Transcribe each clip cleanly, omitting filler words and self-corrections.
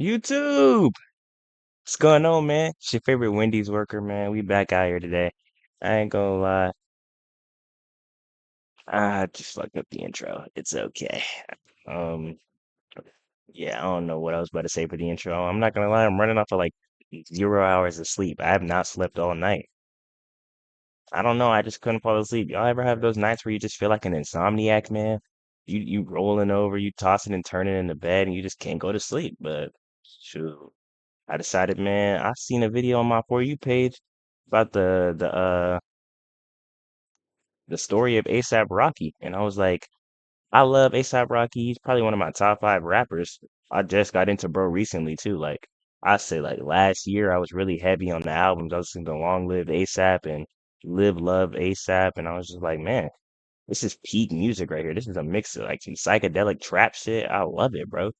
YouTube. What's going on, man? It's your favorite Wendy's worker, man. We back out here today. I ain't gonna lie. I just fucked up the intro. It's okay. Um, yeah, I don't know what I was about to say for the intro. I'm not gonna lie, I'm running off of like 0 hours of sleep. I have not slept all night. I don't know, I just couldn't fall asleep. Y'all ever have those nights where you just feel like an insomniac, man? You rolling over, you tossing and turning in the bed, and you just can't go to sleep. But shoot. I decided, man, I seen a video on my For You page about the story of ASAP Rocky, and I was like, I love ASAP Rocky. He's probably one of my top five rappers. I just got into bro recently too. Like I say, like last year, I was really heavy on the albums. I was listening to Long Live ASAP and Live Love ASAP, and I was just like, man, this is peak music right here. This is a mix of like some psychedelic trap shit. I love it, bro.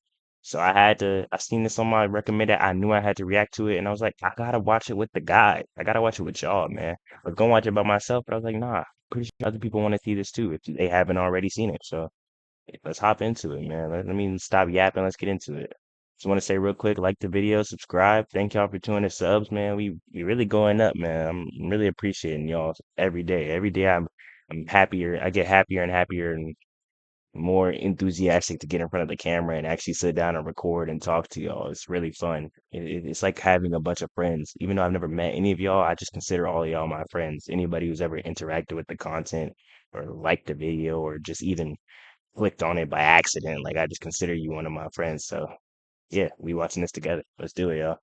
So I seen this on my recommended. I knew I had to react to it, and I was like, I gotta watch it with the guy. I gotta watch it with y'all, man. I was gonna watch it by myself, but I was like, nah, pretty sure other people want to see this too if they haven't already seen it. So let's hop into it, man. Let me stop yapping. Let's get into it. Just want to say real quick, like the video, subscribe. Thank y'all for 200 subs, man. We really going up, man. I'm really appreciating y'all every day. Every day I'm happier. I get happier and happier and more enthusiastic to get in front of the camera and actually sit down and record and talk to y'all. It's really fun. It's like having a bunch of friends. Even though I've never met any of y'all, I just consider all of y'all my friends. Anybody who's ever interacted with the content or liked the video or just even clicked on it by accident, like I just consider you one of my friends. So yeah, we watching this together. Let's do it, y'all.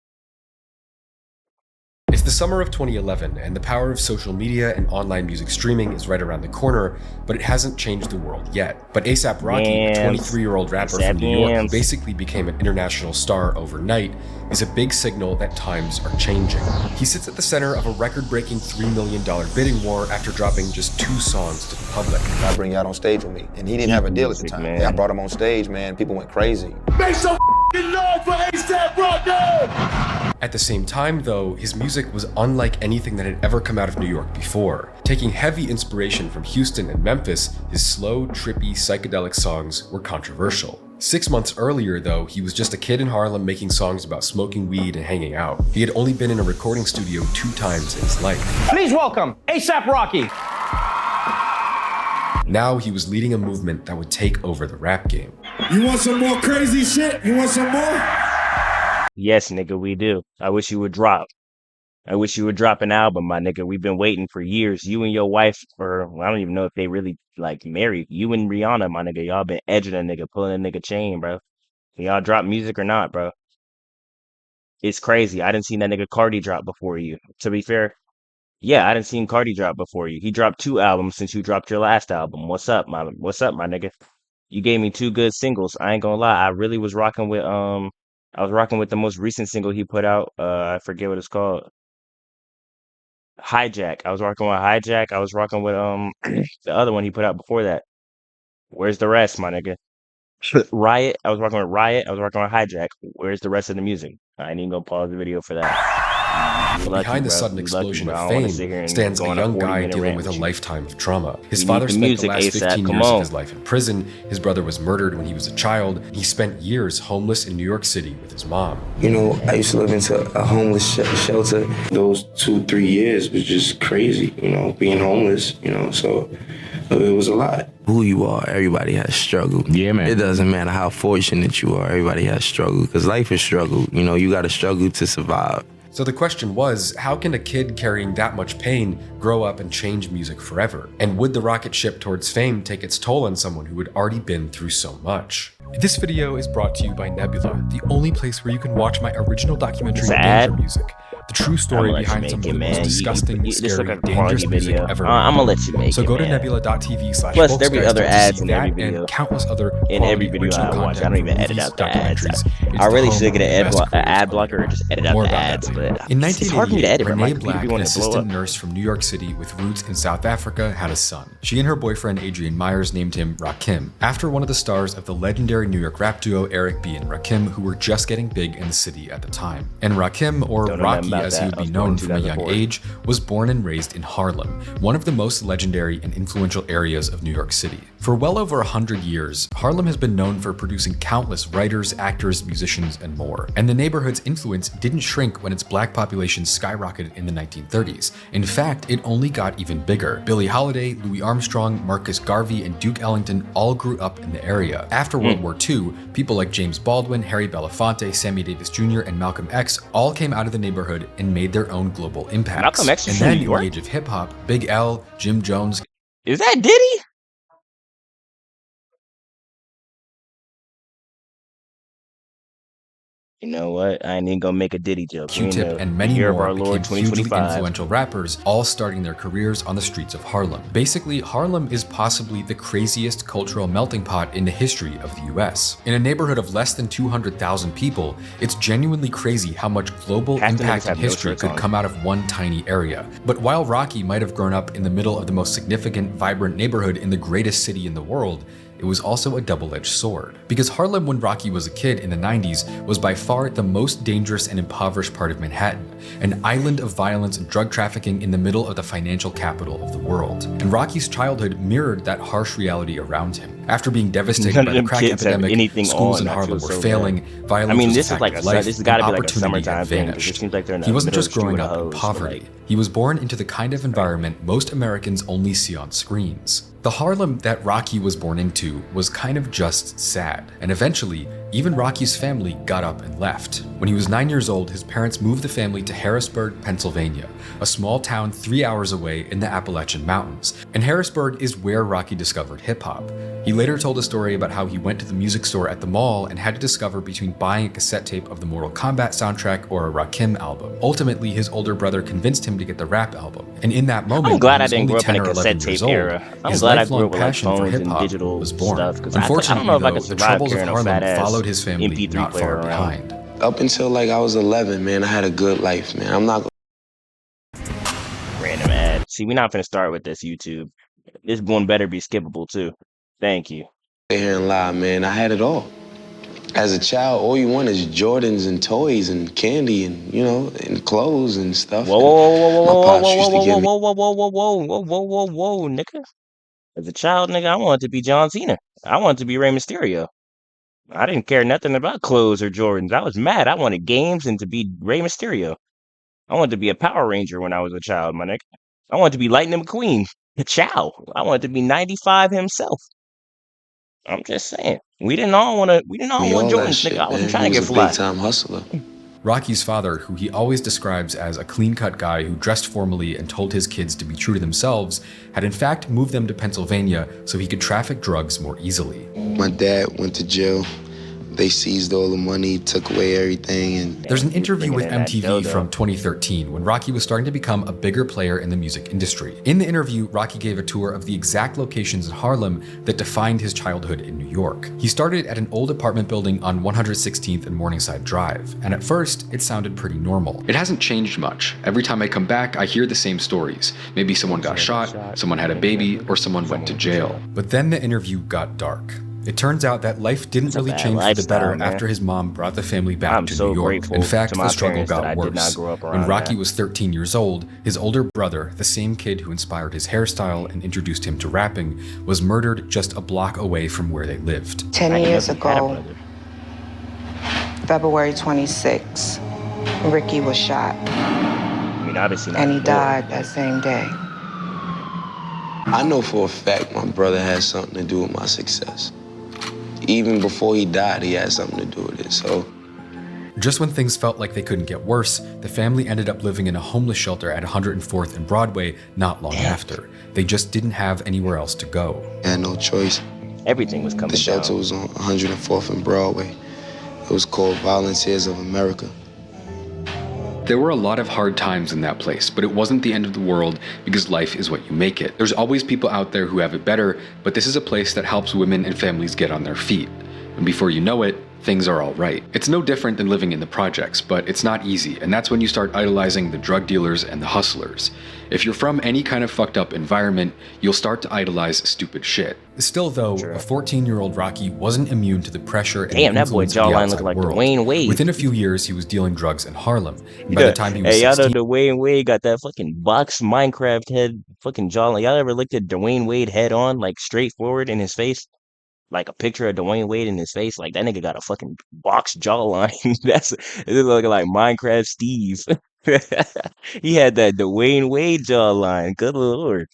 It's the summer of 2011, and the power of social media and online music streaming is right around the corner, but it hasn't changed the world yet. But ASAP Rocky, a 23-year-old rapper from New York who basically became an international star overnight, is a big signal that times are changing. He sits at the center of a record-breaking $3 million bidding war after dropping just 2 songs to the public. I bring you out on stage with me, and he didn't have a deal at the time. I brought him on stage, man. People went crazy. Make some noise for ASAP Rocky! At the same time, though, his music was unlike anything that had ever come out of New York before. Taking heavy inspiration from Houston and Memphis, his slow, trippy, psychedelic songs were controversial. 6 months earlier, though, he was just a kid in Harlem making songs about smoking weed and hanging out. He had only been in a recording studio 2 times in his life. Please welcome ASAP Rocky. Now he was leading a movement that would take over the rap game. You want some more crazy shit? You want some more? Yes, nigga, we do. I wish you would drop. I wish you would drop an album, my nigga. We've been waiting for years. You and your wife, well, I don't even know if they really like married. You and Rihanna, my nigga, y'all been edging a nigga, pulling a nigga chain, bro. Can y'all drop music or not, bro? It's crazy. I didn't see that nigga Cardi drop before you. To be fair, yeah, I didn't see Cardi drop before you. He dropped 2 albums since you dropped your last album. What's up, my nigga? You gave me 2 good singles. I ain't gonna lie. I was rocking with the most recent single he put out. I forget what it's called. Hijack. I was rocking with Hijack. I was rocking with the other one he put out before that. Where's the rest, my nigga? Riot. I was rocking with Riot. I was rocking with Hijack. Where's the rest of the music? I ain't even gonna pause the video for that. Behind the sudden explosion of fame stands a young guy dealing with a lifetime of trauma. His father spent the last 15 years of his life in prison. His brother was murdered when he was a child. He spent years homeless in New York City with his mom. You know, I used to live into a homeless shelter. Those 2-3 years was just crazy, you know, being homeless, you know, so it was a lot. Who you are, everybody has struggle. Yeah, man. It doesn't matter how fortunate you are, everybody has struggle, because life is struggle. You know, you got to struggle to survive. So the question was, how can a kid carrying that much pain grow up and change music forever? And would the rocket ship towards fame take its toll on someone who had already been through so much? This video is brought to you by Nebula, the only place where you can watch my original documentary Danger Music. The true story behind some of the most disgusting, scary, dangerous music ever made. I'm gonna let you make it. So go to nebula.tv/. Plus, there'll be other ads in every video. And countless other in every video I watch. I don't even edit out the ads. I really should get an ad blocker or just edit out the ads. But in it's hard for me to 1988, edit. Renee Black, an assistant nurse from New York City with roots in South Africa, had a son. She and her boyfriend Adrian Myers named him Rakim, after one of the stars of the legendary New York rap duo Eric B. and Rakim, who were just getting big in the city at the time. And Rakim, or Rocky as he would be known from a young age, was born and raised in Harlem, one of the most legendary and influential areas of New York City. For well over 100 years, Harlem has been known for producing countless writers, actors, musicians, and more. And the neighborhood's influence didn't shrink when its black population skyrocketed in the 1930s. In fact, it only got even bigger. Billie Holiday, Louis Armstrong, Marcus Garvey, and Duke Ellington all grew up in the area. After World War II, people like James Baldwin, Harry Belafonte, Sammy Davis Jr., and Malcolm X all came out of the neighborhood and made their own global impacts. Malcolm X is and from then New York? in the age of hip-hop, Big L, Jim Jones... Is that Diddy? You know what? I ain't even gonna make a Diddy joke. Q-Tip and many more became hugely influential rappers, all starting their careers on the streets of Harlem. Basically, Harlem is possibly the craziest cultural melting pot in the history of the US. In a neighborhood of less than 200,000 people, it's genuinely crazy how much global impact and history could come out of one tiny area. But while Rocky might have grown up in the middle of the most significant, vibrant neighborhood in the greatest city in the world, it was also a double-edged sword. Because Harlem, when Rocky was a kid in the 90s, was by far the most dangerous and impoverished part of Manhattan, an island of violence and drug trafficking in the middle of the financial capital of the world. And Rocky's childhood mirrored that harsh reality around him. After being devastated by the crack epidemic, schools in Harlem were failing, violence was a fact of life, and opportunity had vanished. He wasn't just growing up in poverty. He was born into the kind of environment most Americans only see on screens. The Harlem that Rocky was born into was kind of just sad, and eventually, even Rocky's family got up and left. When he was 9 years old, his parents moved the family to Harrisburg, Pennsylvania, a small town 3 hours away in the Appalachian Mountains. And Harrisburg is where Rocky discovered hip-hop. He later told a story about how he went to the music store at the mall and had to discover between buying a cassette tape of the Mortal Kombat soundtrack or a Rakim album. Ultimately, his older brother convinced him to get the rap album. And in that moment, I'm glad I didn't grow up in a cassette tape era. I'm glad I grew up with like phones and digital was born. stuff. Unfortunately, I don't know if I could the survive troubles of carrying a Harlem fat ass followed his family MP3 not player far around. behind. Up until like I was 11, man, I had a good life, man. I'm not Random ad. See, we're not finna start with this YouTube. This one better be skippable too. Thank you. sit here and lie, man. I had it all. As a child, all you want is Jordans and toys and candy and, you know, and clothes and stuff. Whoa, whoa, My whoa, pops whoa, used to whoa, give whoa, me whoa, whoa, whoa, whoa, whoa, whoa, whoa, whoa, whoa, nigga. As a child, nigga, I wanted to be John Cena. I wanted to be Rey Mysterio. I didn't care nothing about clothes or Jordans. I was mad. I wanted games and to be Rey Mysterio. I wanted to be a Power Ranger when I was a child, my nigga. I wanted to be Lightning McQueen. Chow. I wanted to be 95 himself. I'm just saying. We didn't all want all Jordans, that nigga. shit, I wasn't man. trying He to was get a fly. big-time hustler. Rocky's father, who he always describes as a clean-cut guy who dressed formally and told his kids to be true to themselves, had in fact moved them to Pennsylvania so he could traffic drugs more easily. My dad went to jail. They seized all the money, took away everything, and There's an interview with bringing in that MTV dodo. from 2013 when Rocky was starting to become a bigger player in the music industry. In the interview, Rocky gave a tour of the exact locations in Harlem that defined his childhood in New York. He started at an old apartment building on 116th and Morningside Drive, and at first, it sounded pretty normal. It hasn't changed much. Every time I come back, I hear the same stories. Maybe someone got shot, someone had a baby, or someone went to jail. But then the interview got dark. It turns out that life didn't really bad change for the better lifestyle, man. after his mom brought the family back I'm to so New York. grateful In fact, to my the struggle parents that I got did not worse. grow up When around Rocky that. was 13 years old, his older brother, the same kid who inspired his hairstyle and introduced him to rapping, was murdered just a block away from where they lived. 10 years I never had a ago, brother. February 26, Ricky was shot I mean, obviously not. and he good. died that same day. I know for a fact my brother had something to do with my success. Even before he died, he had something to do with it, so. Just when things felt like they couldn't get worse, the family ended up living in a homeless shelter at 104th and Broadway not long after. They just didn't have anywhere else to go. I had no choice. Everything was coming The shelter down. was on 104th and Broadway. It was called Volunteers of America. There were a lot of hard times in that place, but it wasn't the end of the world because life is what you make it. There's always people out there who have it better, but this is a place that helps women and families get on their feet. And before you know it, things are all right. It's no different than living in the projects, but it's not easy, and that's when you start idolizing the drug dealers and the hustlers. If you're from any kind of fucked up environment, you'll start to idolize stupid shit. Still though, a 14-year-old Rocky wasn't immune to the pressure and influence of the outside world. Dwayne Wade. Within a few years, he was dealing drugs in Harlem. And by the time he was 16, y'all know Dwayne Wade got that fucking box Minecraft head fucking jawline. Y'all ever looked at Dwayne Wade head on, like straightforward in his face? Like a picture of Dwayne Wade in his face, like that nigga got a fucking box jawline. It looking like Minecraft Steve. He had that Dwayne Wade jawline. Good lord.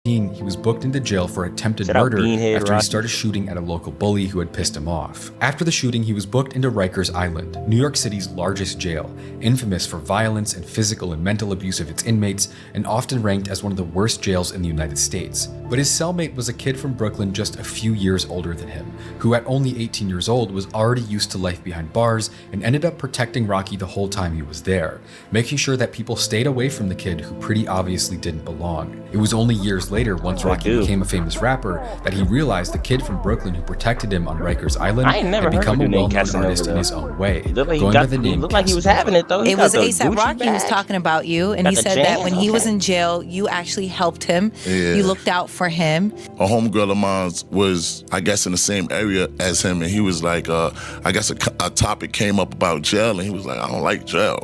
He was booked into jail for attempted murder after he started shooting at a local bully who had pissed him off. After the shooting, he was booked into Rikers Island, New York City's largest jail, infamous for violence and physical and mental abuse of its inmates, and often ranked as one of the worst jails in the United States. But his cellmate was a kid from Brooklyn just a few years older than him, who at only 18 years old was already used to life behind bars and ended up protecting Rocky the whole time he was there, making sure that people stayed away from the kid who pretty obviously didn't belong. It was only years later, once Rocky became a famous rapper, that he realized the kid from Brooklyn who protected him on Rikers Island had become a well-known artist in his own way, going by the name looked like he was having it though. It was A$AP Rocky who was talking about you, and he said that when he was in jail, you actually helped him. Yeah. You looked out for him. A homegirl of mine was, I guess, in the same area as him, and he was like, I guess a topic came up about jail, and he was like, I don't like jail.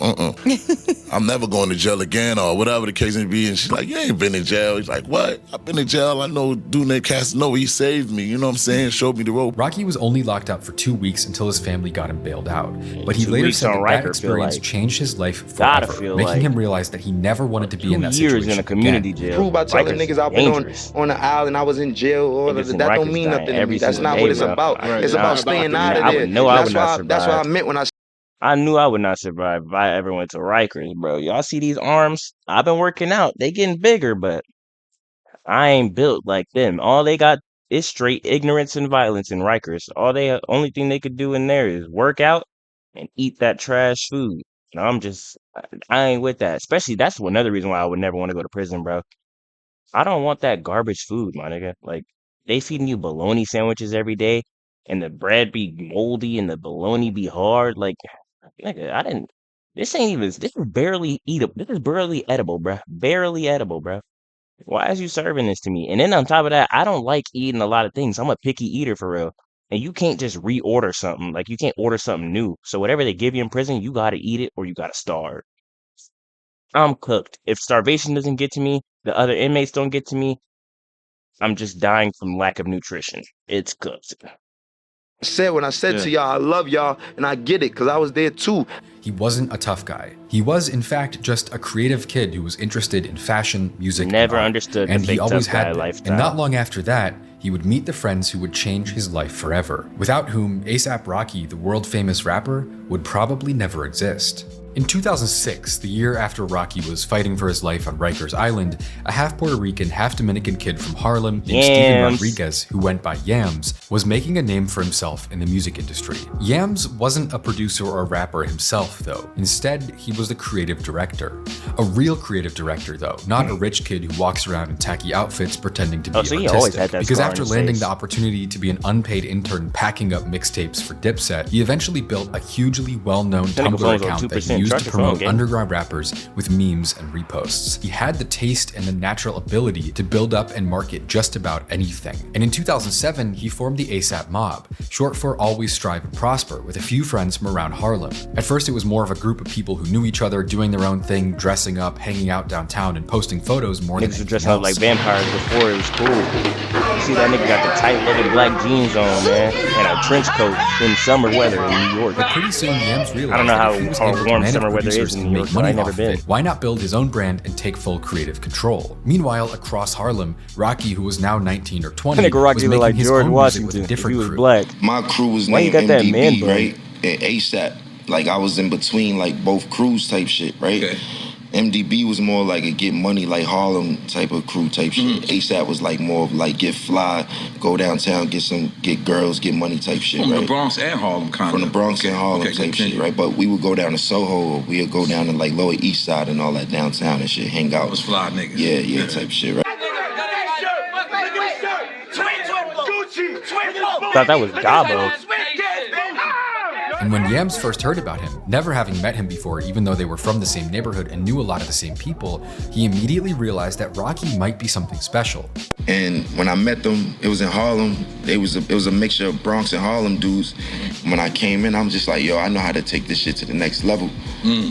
I'm never going to jail again, or whatever the case may be. And she's like, you ain't been in jail. He's like, what? I've been in jail. I know Dune Casanova, he saved me. You know what I'm saying? Showed me the rope. Rocky was only locked up for 2 weeks until his family got him bailed out. But he later said that experience changed his life forever, making him realize that he never wanted to be in that situation in a community jail. Prove by telling niggas I've been on the aisle and I was in jail, or that don't mean nothing to me. That's not what it's about. It's about staying out of there. That's what I meant when I knew I would not survive if I ever went to Rikers, bro. Y'all see these arms? I've been working out. They getting bigger, but I ain't built like them. All they got is straight ignorance and violence in Rikers. Only thing they could do in there is work out and eat that trash food. And I ain't with that. Especially, that's another reason why I would never want to go to prison, bro. I don't want that garbage food, my nigga. Like, they feeding you bologna sandwiches every day, and the bread be moldy and the bologna be hard. Like, nigga, this is barely eatable. This is barely edible, bruh. Barely edible, bruh. Why is you serving this to me? And then on top of that, I don't like eating a lot of things. I'm a picky eater for real. And you can't just reorder something. Like, you can't order something new. So whatever they give you in prison, you gotta eat it or you gotta starve. I'm cooked. If starvation doesn't get to me, the other inmates don't get to me, I'm just dying from lack of nutrition. It's cooked. When I said to y'all, I love y'all, and I get it, because I was there too. He wasn't a tough guy. He was, in fact, just a creative kid who was interested in fashion, music, Never understood and the he always tough guy had lifestyle. And not long after that, he would meet the friends who would change his life forever, without whom A$AP Rocky, the world-famous rapper, would probably never exist. In 2006, the year after Rocky was fighting for his life on Rikers Island, a half Puerto Rican, half Dominican kid from Harlem named Steven Rodriguez, who went by Yams, was making a name for himself in the music industry. Yams wasn't a producer or rapper himself, though. Instead, he was a creative director. A real creative director, though, not a rich kid who walks around in tacky outfits pretending to be artistic. Because after landing the opportunity to be an unpaid intern packing up mixtapes for Dipset, he eventually built a hugely well-known Tumblr account that he used to promote underground rappers with memes and reposts. He had the taste and the natural ability to build up and market just about anything. And in 2007, he formed the A$AP Mob, short for Always Strive and Prosper, with a few friends from around Harlem. At first, it was more of a group of people who knew each other, doing their own thing, dressing up, hanging out downtown, and posting photos more than anything else. Niggas dressing up like vampires before it was cool. You see that nigga got the tight-looking black jeans on, man, and a trench coat in summer weather in New York. But pretty soon, Yams realized that if he was able to manage producers and make money off of it, why not build his own brand and take full creative control? Meanwhile, across Harlem, Rocky, who was now 19 or 20, was making like his own music with a different crew. Black. My crew was named MDB, right? And A$AP. Like, I was in between, like, both crews type shit, right? Okay. MDB was more like a get money, like Harlem type of crew type shit. A$AP was like more of like get fly, go downtown, get girls, get money type shit, right? From the Bronx and Harlem, kind of. From the Bronx and Harlem type shit, right? But we would go down to Soho, or we would go down to like Lower East Side and all that downtown and shit, hang out. Those fly niggas. Yeah, type shit, right? Thought that was Gabo. And when Yams first heard about him, never having met him before, even though they were from the same neighborhood and knew a lot of the same people, he immediately realized that Rocky might be something special. And when I met them, it was in Harlem. It was a mixture of Bronx and Harlem dudes. When I came in, I'm just like, yo, I know how to take this shit to the next level.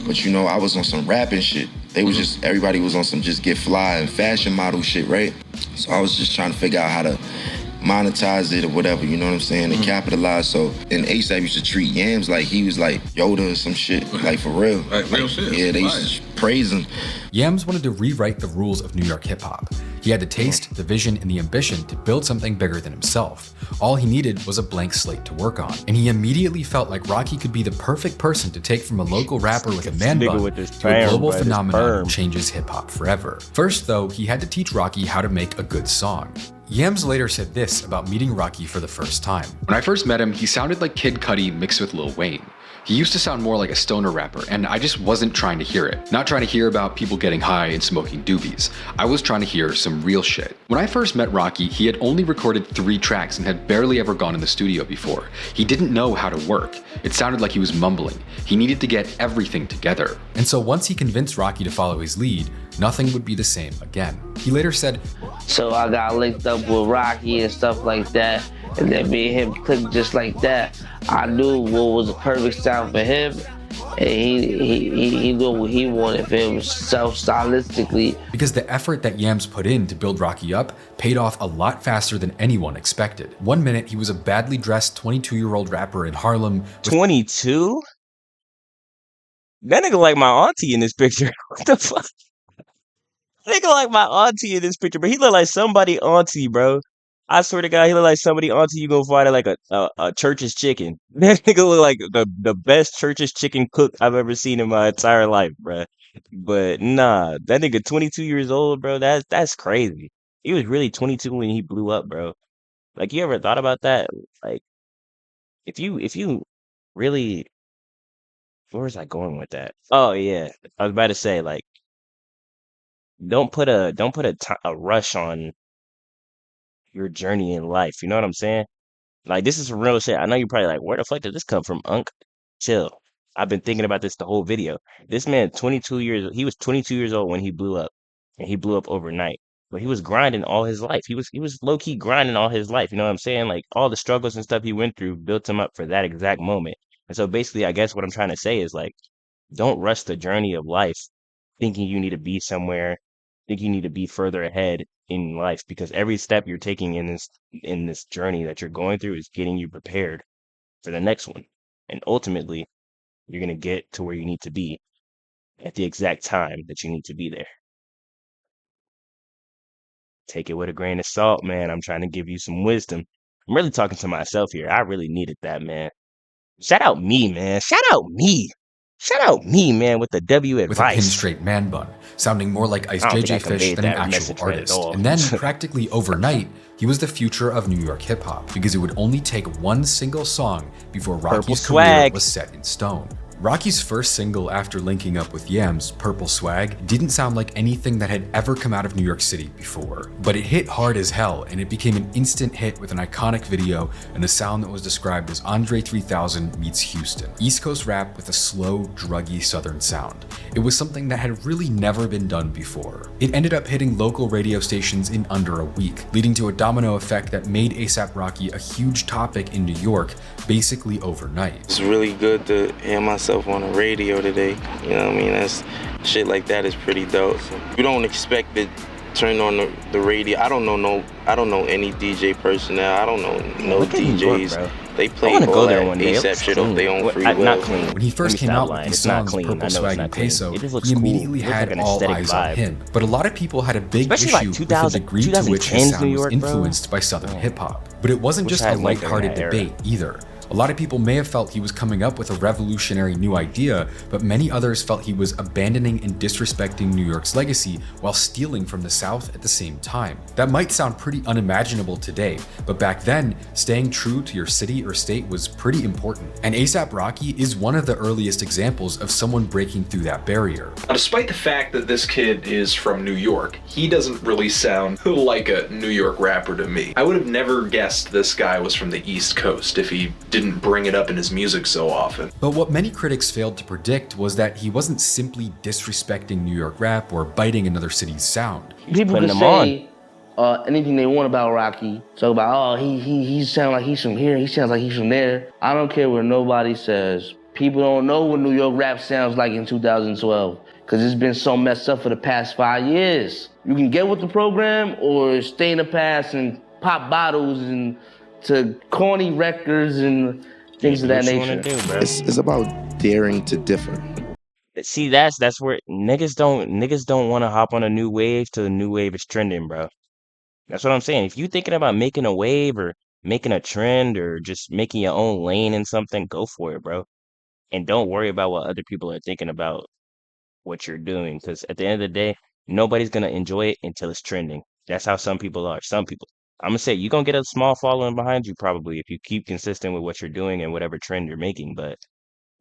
But you know, I was on some rapping shit. They was just, everybody was on some just get fly and fashion model shit, right? So I was just trying to figure out how to monetize it or whatever, you know what I'm saying, and capitalize. So, and ASAP used to treat Yams like he was like Yoda or some shit, like for real. Like real shit. Yeah, they used to praise him. Yams wanted to rewrite the rules of New York hip-hop. He had the taste, the vision, and the ambition to build something bigger than himself. All he needed was a blank slate to work on. And he immediately felt like Rocky could be the perfect person to take from a local rapper with a man bun to a global phenomenon that changes hip-hop forever. First, though, he had to teach Rocky how to make a good song. Yams later said this about meeting Rocky for the first time. When I first met him, he sounded like Kid Cudi mixed with Lil Wayne. He used to sound more like a stoner rapper, and I just wasn't trying to hear it. Not trying to hear about people getting high and smoking doobies. I was trying to hear some real shit. When I first met Rocky, he had only recorded 3 tracks and had barely ever gone in the studio before. He didn't know how to work. It sounded like he was mumbling. He needed to get everything together. And so once he convinced Rocky to follow his lead, nothing would be the same again. He later said, so I got linked up with Rocky and stuff like that, and then me and him clicked just like that. I knew what was the perfect sound for him, and he knew what he wanted for himself stylistically. Because the effort that Yams put in to build Rocky up paid off a lot faster than anyone expected. One minute, he was a badly dressed 22-year-old rapper in Harlem. 22? That nigga like my auntie in this picture. What the fuck? Nigga like my auntie in this picture, but he look like somebody auntie, bro. I swear to God, he look like somebody auntie you gonna find at like a Church's Chicken. That nigga look like the best Church's Chicken cook I've ever seen in my entire life, bro. But nah, that nigga 22 years old, bro. That's crazy. He was really 22 when he blew up, bro. Like, you ever thought about that? Like, if you really, where was I going with that? Oh yeah, I was about to say, like, don't put a rush on your journey in life. You know what I'm saying? Like, this is some real shit. I know you're probably like, where the fuck did this come from, Unc? Chill. I've been thinking about this the whole video. This man, he was 22 years old when he blew up, and he blew up overnight. But he was grinding all his life. He was low key grinding all his life. You know what I'm saying? Like, all the struggles and stuff he went through built him up for that exact moment. And so basically, I guess what I'm trying to say is, like, don't rush the journey of life thinking you need to be somewhere, think you need to be further ahead in life, because every step you're taking in this journey that you're going through is getting you prepared for the next one. And ultimately, you're going to get to where you need to be at the exact time that you need to be there. Take it with a grain of salt, man. I'm trying to give you some wisdom. I'm really talking to myself here. I really needed that, man. Shout out me, man. Shout out me. Shout out me, man, with the W advice. With a pin-straight man bun, sounding more like Ice JJ Fish than an actual artist. And then, practically overnight, he was the future of New York hip-hop, because it would only take one single song before Rocky's career was set in stone. Rocky's first single after linking up with Yams, Purple Swag, didn't sound like anything that had ever come out of New York City before. But it hit hard as hell, and it became an instant hit with an iconic video and a sound that was described as Andre 3000 meets Houston. East Coast rap with a slow, druggy southern sound. It was something that had really never been done before. It ended up hitting local radio stations in under a week, leading to a domino effect that made A$AP Rocky a huge topic in New York basically overnight. It's really good to hear myself on the radio today. You know what I mean? That's shit like that is pretty dope. You don't expect to turn on the radio. I don't know any DJ personnel. I don't know no DJs. They play all that A$AP shit off their own free will. When he first came out with the songs Purple Swag and Peso, he immediately had all eyes on him. But a lot of people had a big issue with the degree to which his sound was influenced by Southern hip-hop. But it wasn't just a lighthearted debate either. A lot of people may have felt he was coming up with a revolutionary new idea, but many others felt he was abandoning and disrespecting New York's legacy while stealing from the South at the same time. That might sound pretty unimaginable today, but back then, staying true to your city or state was pretty important. And A$AP Rocky is one of the earliest examples of someone breaking through that barrier. Now, despite the fact that this kid is from New York, he doesn't really sound like a New York rapper to me. I would have never guessed this guy was from the East Coast if he didn't didn't bring it up in his music so often. But what many critics failed to predict was that he wasn't simply disrespecting New York rap or biting another city's sound. People can say anything they want about Rocky. Talk about, he sounds like he's from here, he sounds like he's from there. I don't care what nobody says. People don't know what New York rap sounds like in 2012 because it's been so messed up for the past 5 years. You can get with the program or stay in the past and pop bottles and to corny records and things of that nature. It's about daring to differ. See, that's where niggas don't want to hop on a new wave till the new wave is trending, bro. That's what I'm saying. If you thinking about making a wave or making a trend or just making your own lane in something, go for it, bro. And don't worry about what other people are thinking about what you're doing. Because at the end of the day, nobody's going to enjoy it until it's trending. That's how some people are. Some people. I'm going to say you're going to get a small following behind you probably if you keep consistent with what you're doing and whatever trend you're making. But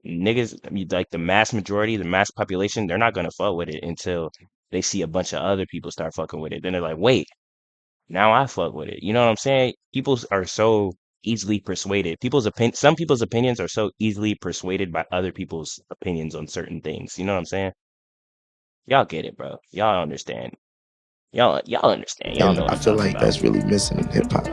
niggas, like the mass majority, the mass population, they're not going to fuck with it until they see a bunch of other people start fucking with it. Then they're like, wait, now I fuck with it. You know what I'm saying? People are so easily persuaded. Some people's opinions are so easily persuaded by other people's opinions on certain things. You know what I'm saying? Y'all get it, bro. Y'all understand. Y'all understand. Y'all know what I feel like that's really missing in hip hop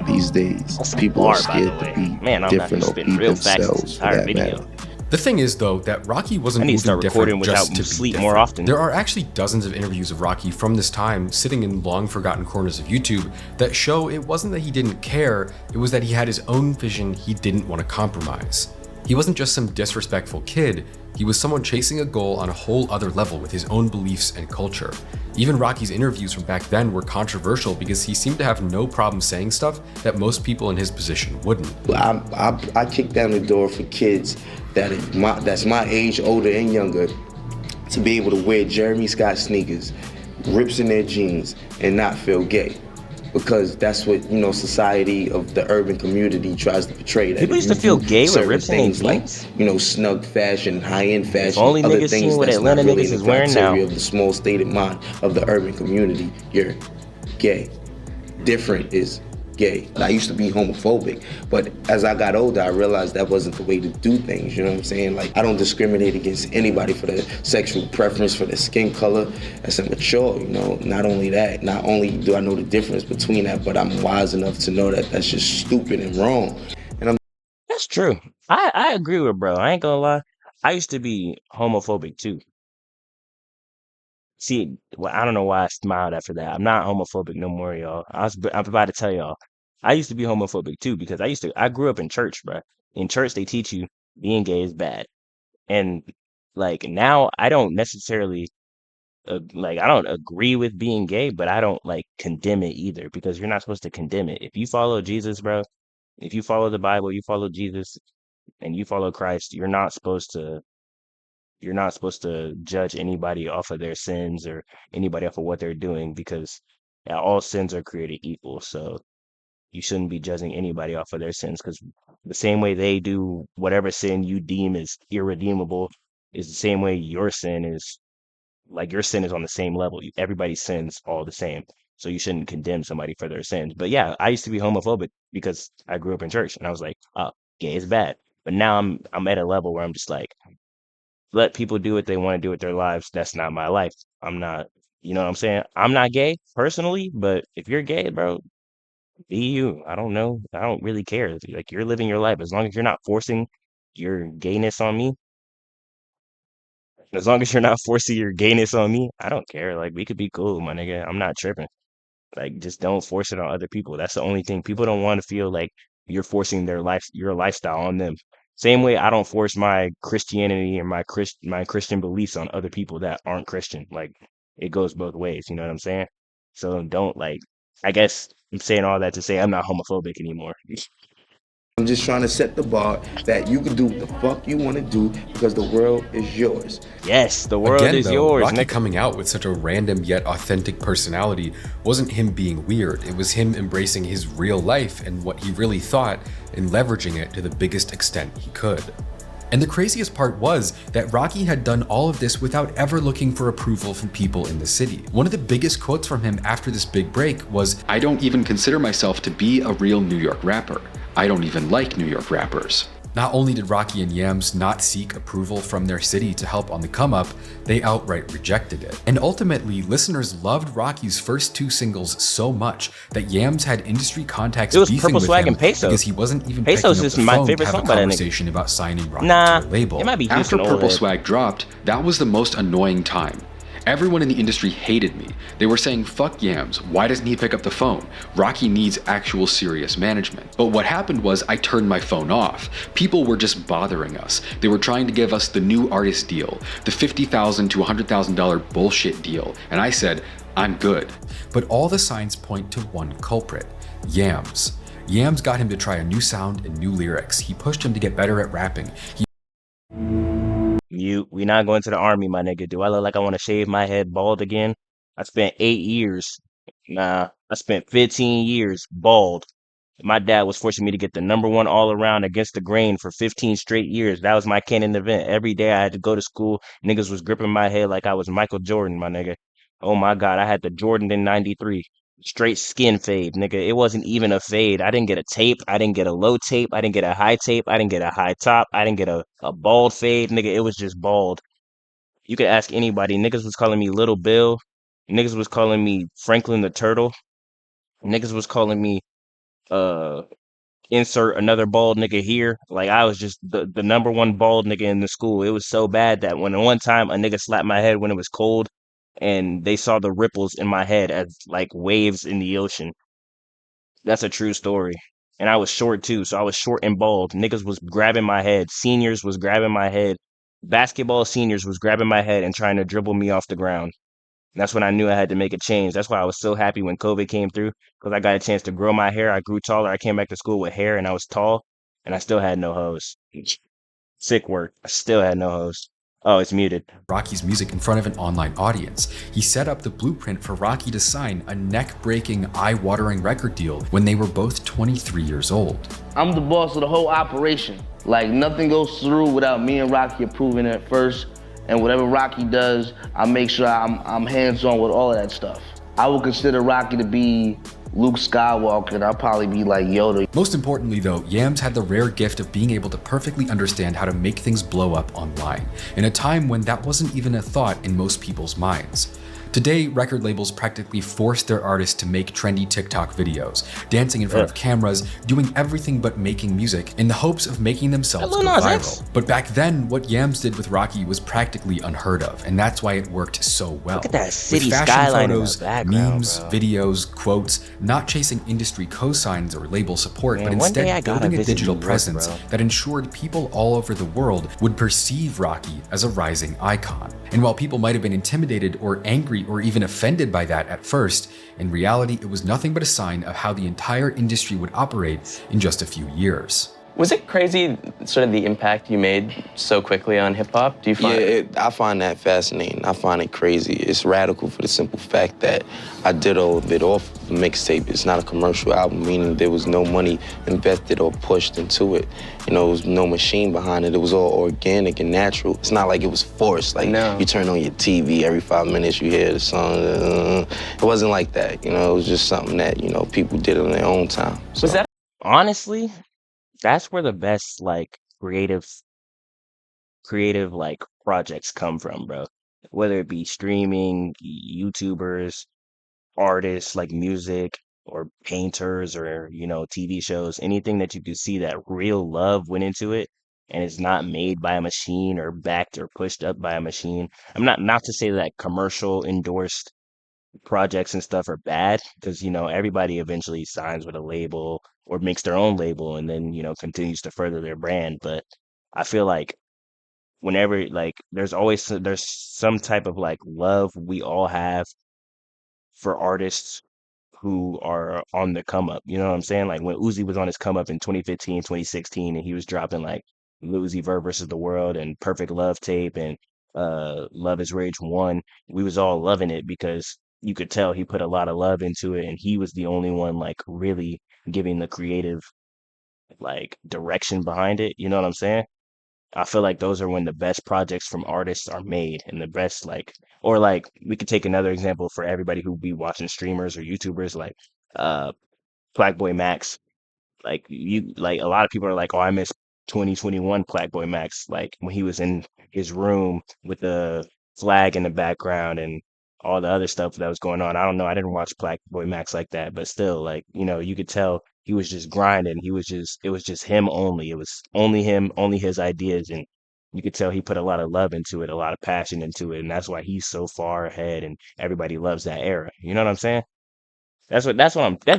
these days. People are scared to be different or be themselves for that matter. The thing is, though, that Rocky wasn't moving different just to sleep more often. There are actually dozens of interviews of Rocky from this time sitting in long-forgotten corners of YouTube that show it wasn't that he didn't care, it was that he had his own vision he didn't want to compromise. He wasn't just some disrespectful kid, he was someone chasing a goal on a whole other level with his own beliefs and culture. Even Rocky's interviews from back then were controversial because he seemed to have no problem saying stuff that most people in his position wouldn't. I kick down the door for kids that's my age, older and younger, to be able to wear Jeremy Scott sneakers, rips in their jeans, and not feel gay. Because that's what, society of the urban community tries to portray. That people used to feel gay with rips in their jeans? Like, snug fashion, high-end fashion, only other niggas things what that's Atlanta not really niggas in is the wearing now. criteria of the small state of mind of the urban community. You're gay. Different is gay. I used to be homophobic, but as I got older, I realized that wasn't the way to do things, you know what I'm saying? Like, I don't discriminate against anybody for their sexual preference, for their skin color. That's immature, Not only that, not only do I know the difference between that, but I'm wise enough to know that that's just stupid and wrong. That's true. I agree with bro. I ain't gonna lie. I used to be homophobic too. See, well, I don't know why I smiled after that. I'm not homophobic no more, y'all. I'm about to tell y'all. I used to be homophobic too because I grew up in church, bro. In church, they teach you being gay is bad. And like now I don't necessarily I don't agree with being gay, but I don't like condemn it either because you're not supposed to condemn it. If you follow Jesus, bro, if you follow the Bible, you follow Jesus and you follow Christ, you're not supposed to judge anybody off of their sins or anybody off of what they're doing because all sins are created equal. So you shouldn't be judging anybody off of their sins because the same way they do whatever sin you deem is irredeemable is the same way your sin is on the same level. Everybody's sins all the same. So you shouldn't condemn somebody for their sins. But yeah, I used to be homophobic because I grew up in church and I was like, oh, gay is bad. But now I'm at a level where I'm just like, let people do what they want to do with their lives. That's not my life. I'm not, you know what I'm saying? I'm not gay personally, but if you're gay, bro, be you. I don't know. I don't really care. Like you're living your life as long as you're not forcing your gayness on me. As long as you're not forcing your gayness on me, I don't care. Like we could be cool, my nigga. I'm not tripping. Like just don't force it on other people. That's the only thing. People don't want to feel like you're forcing your lifestyle on them. Same way I don't force my Christianity or my Christian beliefs on other people that aren't Christian. Like it goes both ways, you know what I'm saying? So don't I guess I'm saying all that to say I'm not homophobic anymore. I'm just trying to set the bar that you can do what the fuck you want to do because the world is yours. Yes, the world is yours. Rocky coming out with such a random yet authentic personality wasn't him being weird. It was him embracing his real life and what he really thought and leveraging it to the biggest extent he could. And the craziest part was that Rocky had done all of this without ever looking for approval from people in the city. One of the biggest quotes from him after this big break was, "I don't even consider myself to be a real New York rapper. I don't even like New York rappers. Not only did Rocky and Yams not seek approval from their city to help on the come up, they outright rejected it. And ultimately, listeners loved Rocky's first 2 singles so much that Yams had industry contacts beefing with him because he wasn't even picking up the phone to have a conversation about signing Rocky to a label. It might be After Purple Swag dropped, that was the most annoying time. Everyone in the industry hated me. They were saying, fuck Yams, why doesn't he pick up the phone? Rocky needs actual serious management. But what happened was I turned my phone off. People were just bothering us. They were trying to give us the new artist deal, the $50,000 to $100,000 bullshit deal. And I said, I'm good. But all the signs point to one culprit, Yams. Yams got him to try a new sound and new lyrics. He pushed him to get better at rapping. We not going to the army, my nigga. Do I look like I want to shave my head bald again? I spent 8 years. Nah, I spent 15 years bald. My dad was forcing me to get the #1 all around against the grain for 15 straight years. That was my canon event. Every day I had to go to school. Niggas was gripping my head like I was Michael Jordan, my nigga. Oh my God, I had the Jordan in 93. Straight skin fade, nigga. It wasn't even a fade. I didn't get a tape. I didn't get a low tape. I didn't get a high tape. I didn't get a high top. I didn't get a bald fade, nigga. It was just bald. You could ask anybody. Niggas was calling me Little Bill. Niggas was calling me Franklin the Turtle. Niggas was calling me insert another bald nigga here. Like I was just the #1 bald nigga in the school. It was so bad that when one time a nigga slapped my head when it was cold and they saw the ripples in my head as like waves in the ocean. That's a true story. And I was short too, so I was short and bald. Niggas was grabbing my head. Seniors was grabbing my head. Basketball seniors was grabbing my head and trying to dribble me off the ground. And that's when I knew I had to make a change. That's why I was so happy when COVID came through, because I got a chance to grow my hair. I grew taller. I came back to school with hair and I was tall, and I still had no hoes. Sick work. I still had no hoes. Oh, it's muted. Rocky's music in front of an online audience. He set up the blueprint for Rocky to sign a neck-breaking, eye-watering record deal when they were both 23 years old. I'm the boss of the whole operation. Like, nothing goes through without me and Rocky approving it first. And whatever Rocky does, I make sure I'm hands-on with all of that stuff. I would consider Rocky to be Luke Skywalker, and I'll probably be like Yoda. Most importantly though, Yams had the rare gift of being able to perfectly understand how to make things blow up online, in a time when that wasn't even a thought in most people's minds. Today, record labels practically force their artists to make trendy TikTok videos, dancing in front of cameras, doing everything but making music in the hopes of making themselves go viral. But back then, what Yams did with Rocky was practically unheard of, and that's why it worked so well. Look at that city with fashion skyline photos, in the background, memes, bro. videos, quotes, not chasing industry cosigns or label support, Man, but one day I instead gotta building a visit digital New York, presence bro. that ensured people all over the world would perceive Rocky as a rising icon. And while people might have been intimidated or angry or even offended by that at first, in reality it was nothing but a sign of how the entire industry would operate in just a few years. Was it crazy, sort of the impact you made so quickly on hip-hop? Do you find I find that fascinating. I find it crazy. It's radical for the simple fact that I did all of it off a mixtape. It's not a commercial album, meaning there was no money invested or pushed into it. You know, there was no machine behind it. It was all organic and natural. It's not like it was forced. Like, you turn on your TV, every 5 minutes you hear the song. It wasn't like that, you know? It was just something that, you know, people did on their own time. So. Was that Honestly, that's where the best like creative like projects come from, bro. Whether it be streaming, YouTubers, artists like music or painters or, you know, TV shows, anything that you can see that real love went into it and it's not made by a machine or backed or pushed up by a machine. I'm not to say that commercial endorsed projects and stuff are bad, because, you know, everybody eventually signs with a label or makes their own label and then, you know, continues to further their brand. But I feel like whenever like there's some type of like love we all have for artists who are on the come up. You know what I'm saying? Like when Uzi was on his come up in 2015, 2016, and he was dropping like Lil Uzi Vert versus the World and Perfect Love Tape and Love is Rage 1, we was all loving it because you could tell he put a lot of love into it and he was the only one like really giving the creative like direction behind it. You know what I'm saying? I feel like those are when the best projects from artists are made and the best like, or like we could take another example for everybody who be watching streamers or YouTubers like Black Boy Max. Like a lot of people are like, oh, I miss 2021 Blackboy Max, like when he was in his room with the flag in the background and all the other stuff that was going on. I don't know. I didn't watch Blackboy Max like that, but still, like, you could tell he was just grinding. It was just him only. It was only him, only his ideas, and you could tell he put a lot of love into it, a lot of passion into it, and that's why he's so far ahead and everybody loves that era. You know what I'm saying? That's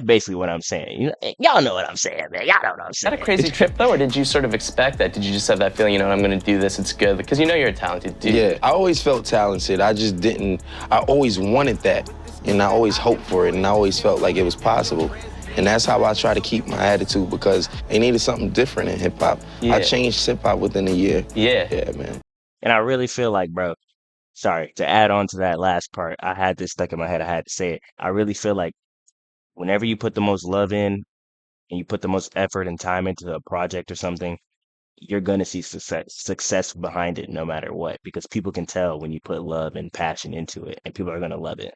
basically what I'm saying. Y'all know what I'm saying, man. Y'all know what I'm saying. Is that a crazy trip though, or did you sort of expect that? Did you just have that feeling, I'm going to do this, it's good? Because you're a talented dude. Yeah, I always felt talented. I just didn't, I always wanted that. And I always hoped for it, and I always felt like it was possible. And that's how I try to keep my attitude, because they needed something different in hip hop. Yeah. I changed hip hop within a year. Yeah. Yeah, man. And I really feel like, bro, sorry, to add on to that last part, I had this stuck in my head. I had to say it. I really feel like whenever you put the most love in and you put the most effort and time into a project or something, you're going to see success behind it no matter what, because people can tell when you put love and passion into it, and people are going to love it.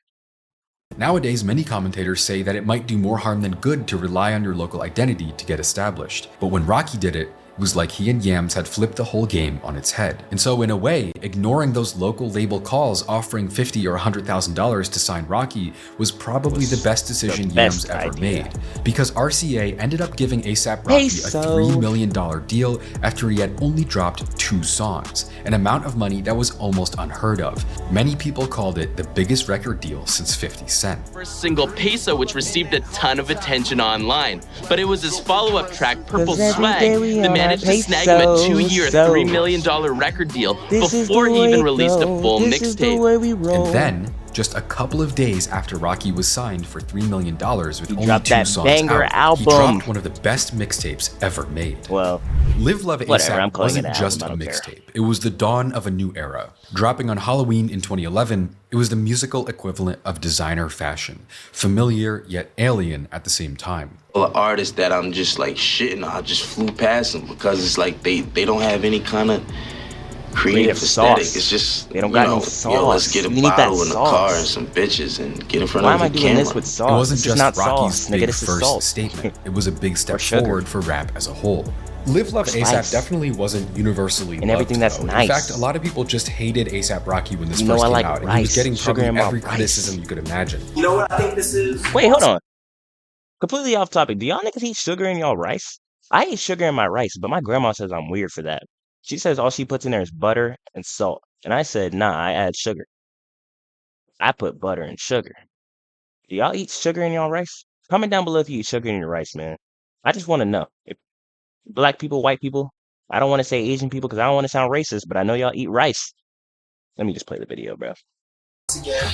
Nowadays, many commentators say that it might do more harm than good to rely on your local identity to get established. But when Rocky did it, it was like he and Yams had flipped the whole game on its head. And so in a way, ignoring those local label calls offering $50,000 or $100,000 to sign Rocky was probably the best decision Yams ever made. Because RCA ended up giving A$AP Rocky a $3 million deal after he had only dropped 2 songs, an amount of money that was almost unheard of. Many people called it the biggest record deal since 50 Cent. First single Peso, which received a ton of attention online, but it was his follow-up track Purple Swag that managed to snag him a 2-year, $3 million record deal before he even released a full mixtape. And then, just a couple of days after Rocky was signed for $3 million with only 2 songs out, he dropped one of the best mixtapes ever made. Well, Live Love A$AP wasn't just a mixtape. It was the dawn of a new era. Dropping on Halloween in 2011, it was the musical equivalent of designer fashion, familiar yet alien at the same time. Well, artists that I'm just like shitting, I just flew past them because it's like they don't have any kind of creative aesthetic. It's just, they don't got no sauce. Yo, let's get a bottle in the car and some bitches and get in front of the camera. Why am I doing this with sauce? It wasn't just not Rocky's sauce. big first statement. It was a big step forward for rap as a whole. Live Love A$AP definitely wasn't universally loved, everything that's though. nice. In fact, a lot of people just hated A$AP Rocky when this first came out, and he was getting probably every criticism you could imagine. You know what I think this is? Wait, hold on. Completely off topic. Do y'all niggas eat sugar in y'all rice? I eat sugar in my rice, but my grandma says I'm weird for that. She says all she puts in there is butter and salt. And I said, nah, I add sugar. I put butter and sugar. Do y'all eat sugar in y'all rice? Comment down below if you eat sugar in your rice, man. I just want to know. If black people, white people, I don't want to say Asian people because I don't want to sound racist, but I know y'all eat rice. Let me just play the video, bro. Again,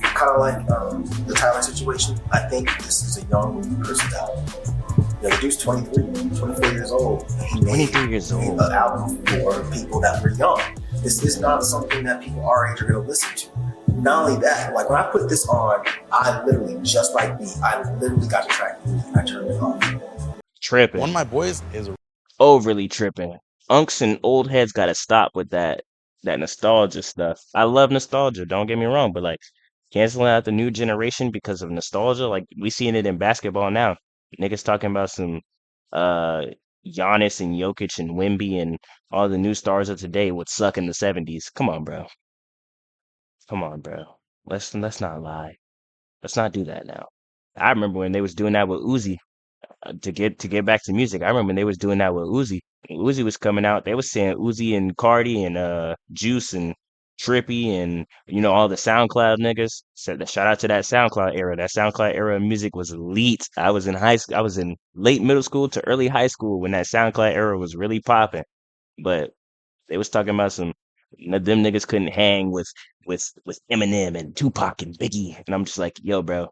kind of like the Tyler situation, I think this is a young person's album. The dude's 24 years old. He made 23 years old. An album for people that were young. This is not something that people our age are going to listen to. Not only that, like when I put this on, I literally, just like me, I literally got the track and I turned it off. Tripping. One of my boys is overly tripping. Unks and old heads got to stop with that nostalgia stuff. I love nostalgia, don't get me wrong, but like canceling out the new generation because of nostalgia, like we seeing it in basketball now. Niggas talking about some Giannis and Jokic and Wemby and all the new stars of today would suck in the 70s. Come on, bro. Come on, bro. Let's not lie. Let's not do that now. I remember when they was doing that with Uzi. To get back to music, I remember when they was doing that with Uzi. When Uzi was coming out, they was saying Uzi and Cardi and Juice and Trippy and all the SoundCloud niggas. Said shout out to that SoundCloud era. That SoundCloud era of music was elite. I was in high school. I was in late middle school to early high school when that SoundCloud era was really popping. But they was talking about some them niggas couldn't hang with Eminem and Tupac and Biggie, and I'm just like, yo, bro,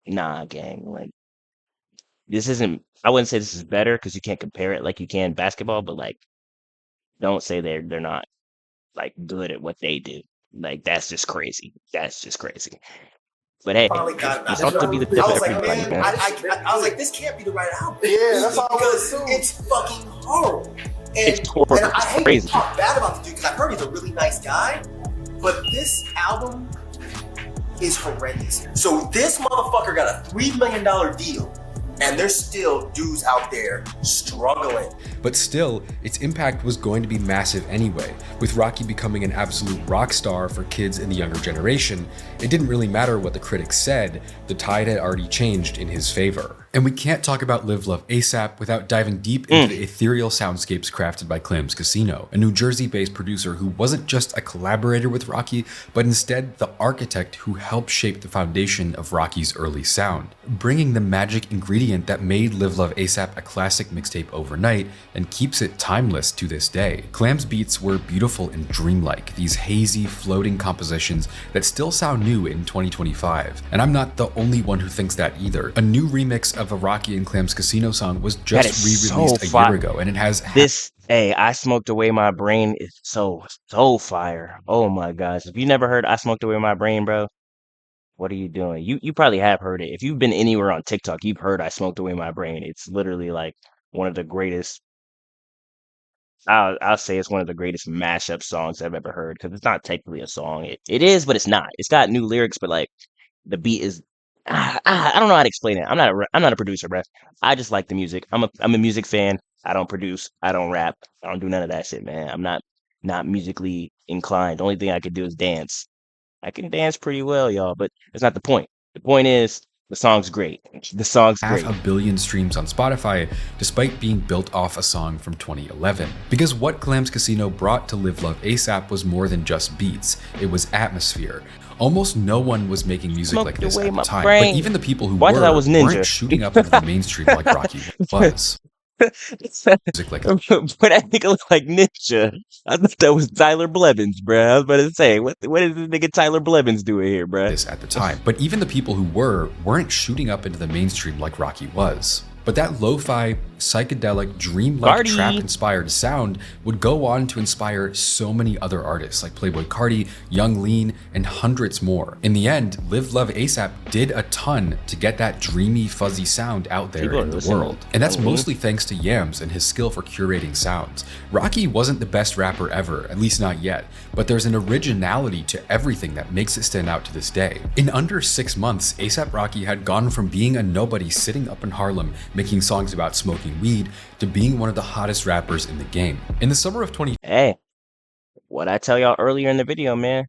nah, gang, like this isn't. I wouldn't say this is better because you can't compare it like you can basketball, but like, don't say they're not like good at what they do. Like that's just crazy. That's just crazy. But hey, it's ought to be the fifth of everybody, man. I was like, this can't be the right album. Yeah, that's all because it's fucking horrible. It's horrible. And I hate crazy. to talk bad about the dude because I heard he's a really nice guy, but this album is horrendous. So this motherfucker got a $3 million deal And there's still dudes out there struggling. But still, its impact was going to be massive anyway. With Rocky becoming an absolute rock star for kids in the younger generation, it didn't really matter what the critics said, the tide had already changed in his favor. And we can't talk about Live Love ASAP without diving deep into the ethereal soundscapes crafted by Clams Casino, a New Jersey-based producer who wasn't just a collaborator with Rocky, but instead the architect who helped shape the foundation of Rocky's early sound, bringing the magic ingredient that made Live Love ASAP a classic mixtape overnight and keeps it timeless to this day. Clams beats were beautiful and dreamlike, these hazy, floating compositions that still sound new in 2025. And I'm not the only one who thinks that either. A new remix of a Rocky and Clams Casino song was just re-released a year ago, and it has I Smoked Away My Brain is so fire. Oh my gosh. If you never heard I Smoked Away My Brain, bro, what are you doing? You probably have heard it. If you've been anywhere on TikTok, you've heard I Smoked Away My Brain. It's literally like one of the greatest, I'll say it's one of the greatest mashup songs I've ever heard, because it's not technically a song. It is, but it's not. It's got new lyrics, but like the beat is I don't know how to explain it. I'm not a producer, bro. I just like the music. I'm a music fan. I don't produce. I don't rap. I don't do none of that shit, man. I'm not musically inclined. The only thing I could do is dance. I can dance pretty well, y'all, but that's not the point. The point is the song's great. The song's great. 500 million streams on Spotify, despite being built off a song from 2011. Because what Clams Casino brought to Live Love ASAP was more than just beats. It was atmosphere. Almost no one was making music like this at the time, but even the people who weren't shooting up into the mainstream like Rocky was. Music like but that nigga look like Ninja. I thought that was Tyler Blevins, bro. I was about to say, what is this nigga Tyler Blevins doing here, bro? This at the time, but even the people who weren't shooting up into the mainstream like Rocky was. But that lo-fi, psychedelic, dreamlike trap-inspired sound would go on to inspire so many other artists like Playboi Carti, Young Lean, and hundreds more. In the end, Live Love ASAP did a ton to get that dreamy, fuzzy sound out there in the world. And that's mostly thanks to Yams and his skill for curating sounds. Rocky wasn't the best rapper ever, at least not yet, but there's an originality to everything that makes it stand out to this day. In under 6 months, A$AP Rocky had gone from being a nobody sitting up in Harlem making songs about smoking weed to being one of the hottest rappers in the game. In the summer of 20... Hey, what I tell y'all earlier in the video, man,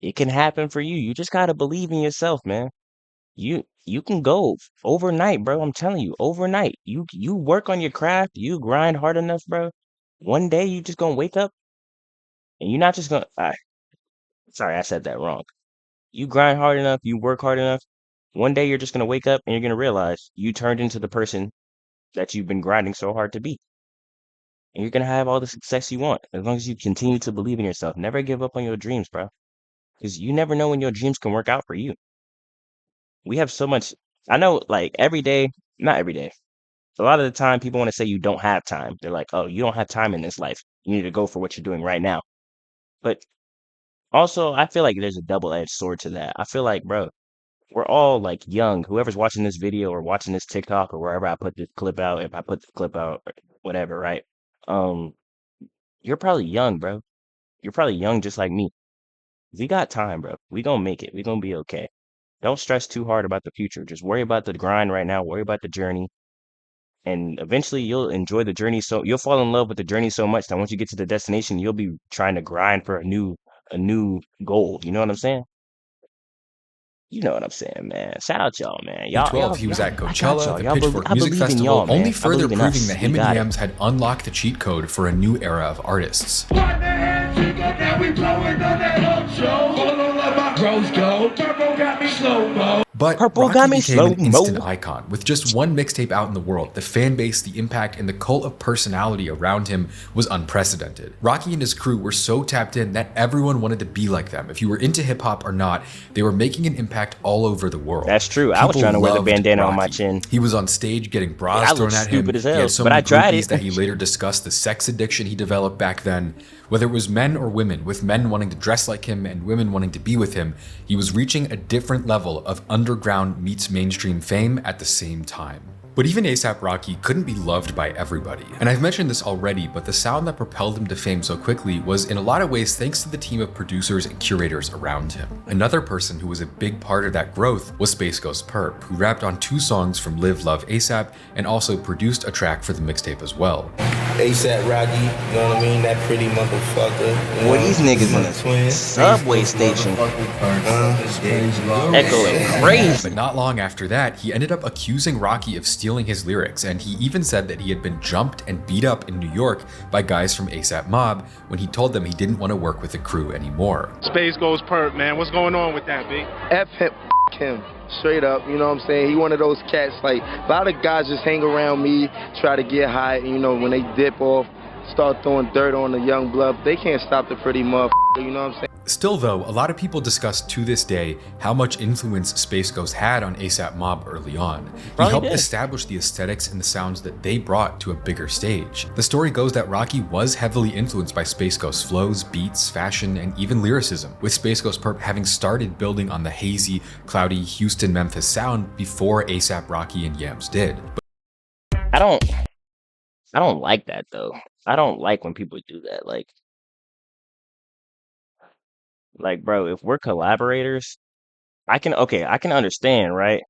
it can happen for you. You just gotta believe in yourself, man. You can go overnight, bro. I'm telling you, overnight. You work on your craft, you grind hard enough, bro. One day you just gonna wake up and you're not just gonna... sorry, I said that wrong. You grind hard enough, you work hard enough. One day you're just going to wake up and you're going to realize you turned into the person that you've been grinding so hard to be. And you're going to have all the success you want as long as you continue to believe in yourself. Never give up on your dreams, bro. Because you never know when your dreams can work out for you. We have so much... I know, like, every day, not every day. A lot of the time, people want to say you don't have time. They're like, oh, you don't have time in this life. You need to go for what you're doing right now. But also, I feel like there's a double-edged sword to that. I feel like, bro, we're all like young. Whoever's watching this video or watching this TikTok or wherever I put this clip out, if I put the clip out or whatever, right? You're probably young, bro. You're probably young just like me. We got time, bro. We gonna make it. We gonna be okay. Don't stress too hard about the future. Just worry about the grind right now. Worry about the journey. And eventually you'll enjoy the journey. So you'll fall in love with the journey so much that once you get to the destination, you'll be trying to grind for a new goal. You know what I'm saying? You know what I'm saying, man. Shout out y'all, man. In 2012, he was at Coachella, the Pitchfork Music Festival, only further proving that him and Yams had unlocked the cheat code for a new era of artists. But Rocky became an instant icon. With just one mixtape out in the world, the fan base, the impact, and the cult of personality around him was unprecedented. Rocky and his crew were so tapped in that everyone wanted to be like them. If you were into hip-hop or not, they were making an impact all over the world. That's true. I was trying to wear the bandana on my chin. He was on stage getting bras thrown at him. As hell, he had so many groupies that he later discussed the sex addiction he developed back then. Whether it was men or women, with men wanting to dress like him and women wanting to be with him, he was reaching a different level of underground meets mainstream fame at the same time. But even A$AP Rocky couldn't be loved by everybody. And I've mentioned this already, but the sound that propelled him to fame so quickly was in a lot of ways thanks to the team of producers and curators around him. Another person who was a big part of that growth was Space Ghost Perp, who rapped on 2 songs from Live Love A$AP and also produced a track for the mixtape as well. A$AP Rocky, you know what I mean? That pretty motherfucker. Boy, these niggas in the subway station echoing crazy. But not long after that, he ended up accusing Rocky of stealing his lyrics, and he even said that he had been jumped and beat up in New York by guys from A$AP Mob when he told them he didn't want to work with the crew anymore. Space Ghost Perp, man. What's going on with that, B? F him. Straight up, you know what I'm saying? He one of those cats, like, a lot of guys just hang around me, try to get high, and, you know, when they dip off, start throwing dirt on the young blood, they can't stop the pretty motherfucker, you know what I'm saying? Still though, a lot of people discuss to this day how much influence Space Ghost had on A$AP Mob early on. He helped establish the aesthetics and the sounds that they brought to a bigger stage. The story goes that Rocky was heavily influenced by Space Ghost's flows, beats, fashion, and even lyricism, with Space Ghost Perp having started building on the hazy, cloudy Houston-Memphis sound before A$AP Rocky and Yams did. I don't like that though. I don't like when people do that. Like, bro, if we're collaborators, I can understand, right?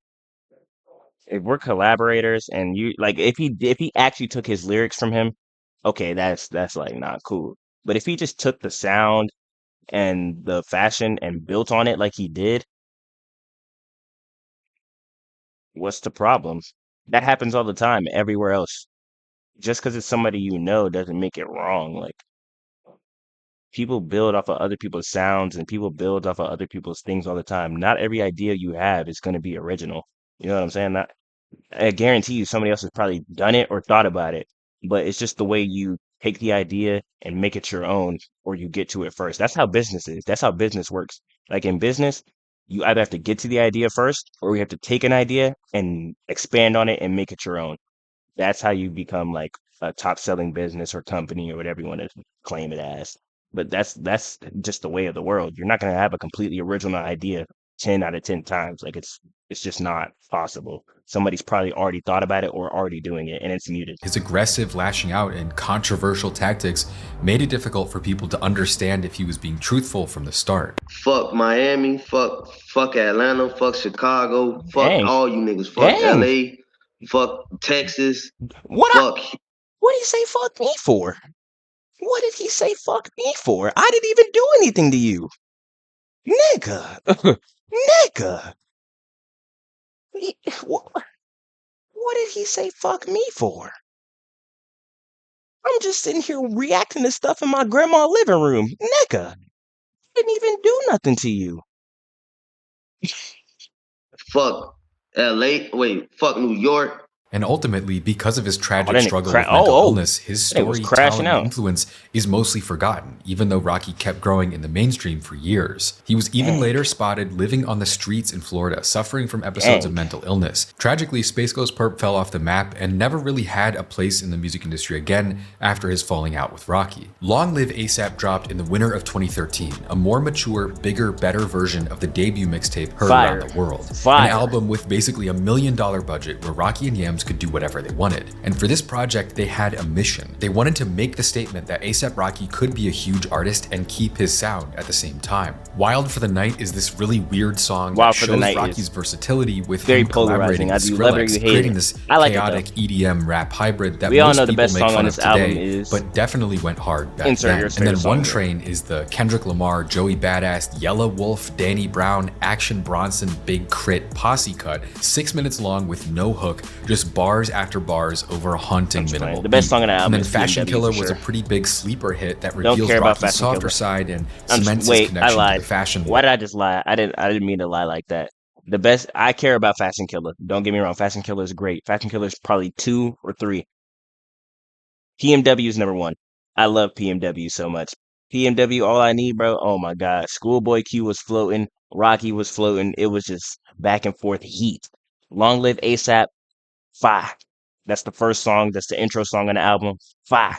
If we're collaborators and you like, if he actually took his lyrics from him, okay, that's like not cool. But if he just took the sound and the fashion and built on it like he did, what's the problem? That happens all the time everywhere else. Just because it's somebody you know doesn't make it wrong. Like, people build off of other people's sounds and people build off of other people's things all the time. Not every idea you have is going to be original. You know what I'm saying? I guarantee you somebody else has probably done it or thought about it, but it's just the way you take the idea and make it your own, or you get to it first. That's how business is. That's how business works. Like in business, you either have to get to the idea first, or we have to take an idea and expand on it and make it your own. That's how you become like a top selling business or company or whatever you want to claim it as. But that's just the way of the world. You're not going to have a completely original idea 10 out of 10 times. Like it's just not possible. Somebody's probably already thought about it or already doing it, and it's muted. His aggressive lashing out and controversial tactics made it difficult for people to understand if he was being truthful from the start. Fuck Miami, fuck Atlanta, fuck Chicago, fuck all you niggas, fuck LA, fuck Texas. What did he say fuck me for? What did he say fuck me for? I didn't even do anything to you. Nigga. Nigga. What did he say fuck me for? I'm just sitting here reacting to stuff in my grandma's living room. Nigga. I didn't even do nothing to you. Fuck LA. Fuck New York. And ultimately, because of his tragic struggle with mental illness, his story, talent, and influence is mostly forgotten, even though Rocky kept growing in the mainstream for years. He was even later spotted living on the streets in Florida, suffering from episodes of mental illness. Tragically, Space Ghost Perp fell off the map and never really had a place in the music industry again after his falling out with Rocky. Long Live A$AP dropped in the winter of 2013, a more mature, bigger, better version of the debut mixtape heard around the world. An album with basically $1 million budget where Rocky and Yams could do whatever they wanted. And for this project, they had a mission. They wanted to make the statement that A$AP Rocky could be a huge artist and keep his sound at the same time. Wild for the Night is this really weird song that shows Rocky's versatility with him collaborating with Skrillex, creating this chaotic EDM rap hybrid that most people make fun of today, but definitely went hard back then. And then One Train is the Kendrick Lamar, Joey Badass, Yellow Wolf, Danny Brown, Action Bronson, Big Crit posse cut, 6 minutes long with no hook, just bars after bars over a haunting minimal. The best song on the album. And then Fashion Killer was a pretty big sleeper hit that reveals Rocky's softer side and cements his connection to the fashion. Why did I just lie? I didn't mean to lie like that. The best, I care about Fashion Killer. Don't get me wrong. Fashion Killer is great. Fashion Killer is probably 2 or 3. PMW is number 1. I love PMW so much. PMW, All I Need, bro. Oh my God. Schoolboy Q was floating. Rocky was floating. It was just back and forth heat. Long Live A$AP. Fire. That's the first song. That's the intro song on the album. Fire.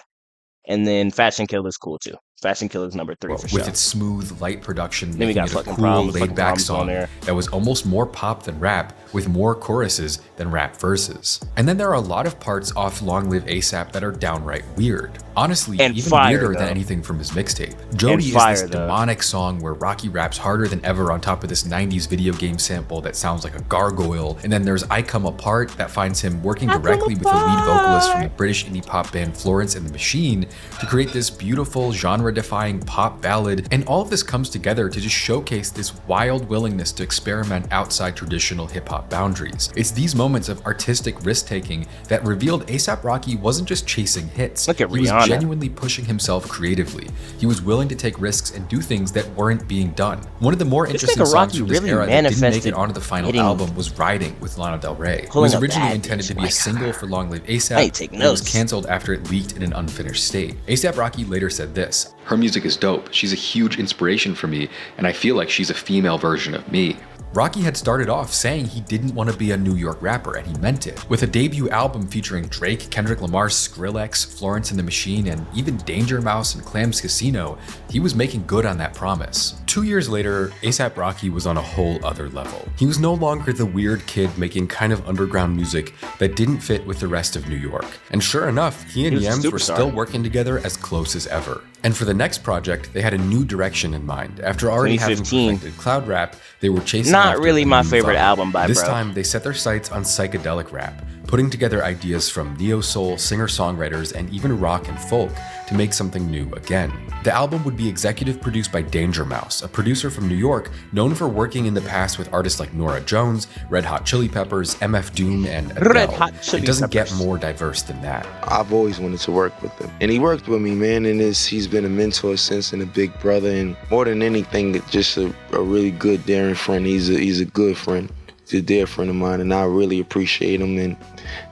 And then Fashion Killer is cool too. Fashion Killer's number 3 for sure. With its smooth, light production, then making it a cool, laid-back song that was almost more pop than rap, with more choruses than rap verses. And then there are a lot of parts off Long Live A$AP that are downright weird. Honestly, even weirder than anything from his mixtape. Jody is this demonic song where Rocky raps harder than ever on top of this 90s video game sample that sounds like a gargoyle. And then there's I Come Apart that finds him working directly with the lead vocalist from the British indie pop band Florence and the Machine to create this beautiful genre-defying pop ballad. And all of this comes together to just showcase this wild willingness to experiment outside traditional hip-hop boundaries. It's these moments of artistic risk-taking that revealed A$AP Rocky wasn't just chasing hits. Look at Rihanna. He was genuinely pushing himself creatively. He was willing to take risks and do things that weren't being done. One of the more interesting songs from this era that didn't make it onto the final album was Riding with Lana Del Rey. It was originally intended to be a single for Long Live A$AP, but it was canceled after it leaked in an unfinished state. A$AP Rocky later said this: "Her music is dope. She's a huge inspiration for me, and I feel like she's a female version of me." Rocky had started off saying he didn't want to be a New York rapper, and he meant it. With a debut album featuring Drake, Kendrick Lamar, Skrillex, Florence and the Machine, and even Danger Mouse and Clams Casino, he was making good on that promise. 2 years later, A$AP Rocky was on a whole other level. He was no longer the weird kid making kind of underground music that didn't fit with the rest of New York. And sure enough, he and Yams were still working together as close as ever. And for the next project, they had a new direction in mind. After already having perfected cloud rap, they were chasing not really my favorite album by This time, they set their sights on psychedelic rap, putting together ideas from neo-soul, singer-songwriters, and even rock and folk to make something new again. The album would be executive produced by Danger Mouse, a producer from New York known for working in the past with artists like Norah Jones, Red Hot Chili Peppers, MF Doom, and Adele. It doesn't get more diverse than that. I've always wanted to work with him. And he worked with me, man, and he's been a mentor since and a big brother, and more than anything, just a really good, daring friend. He's a good friend. He's a dear friend of mine, and I really appreciate him, and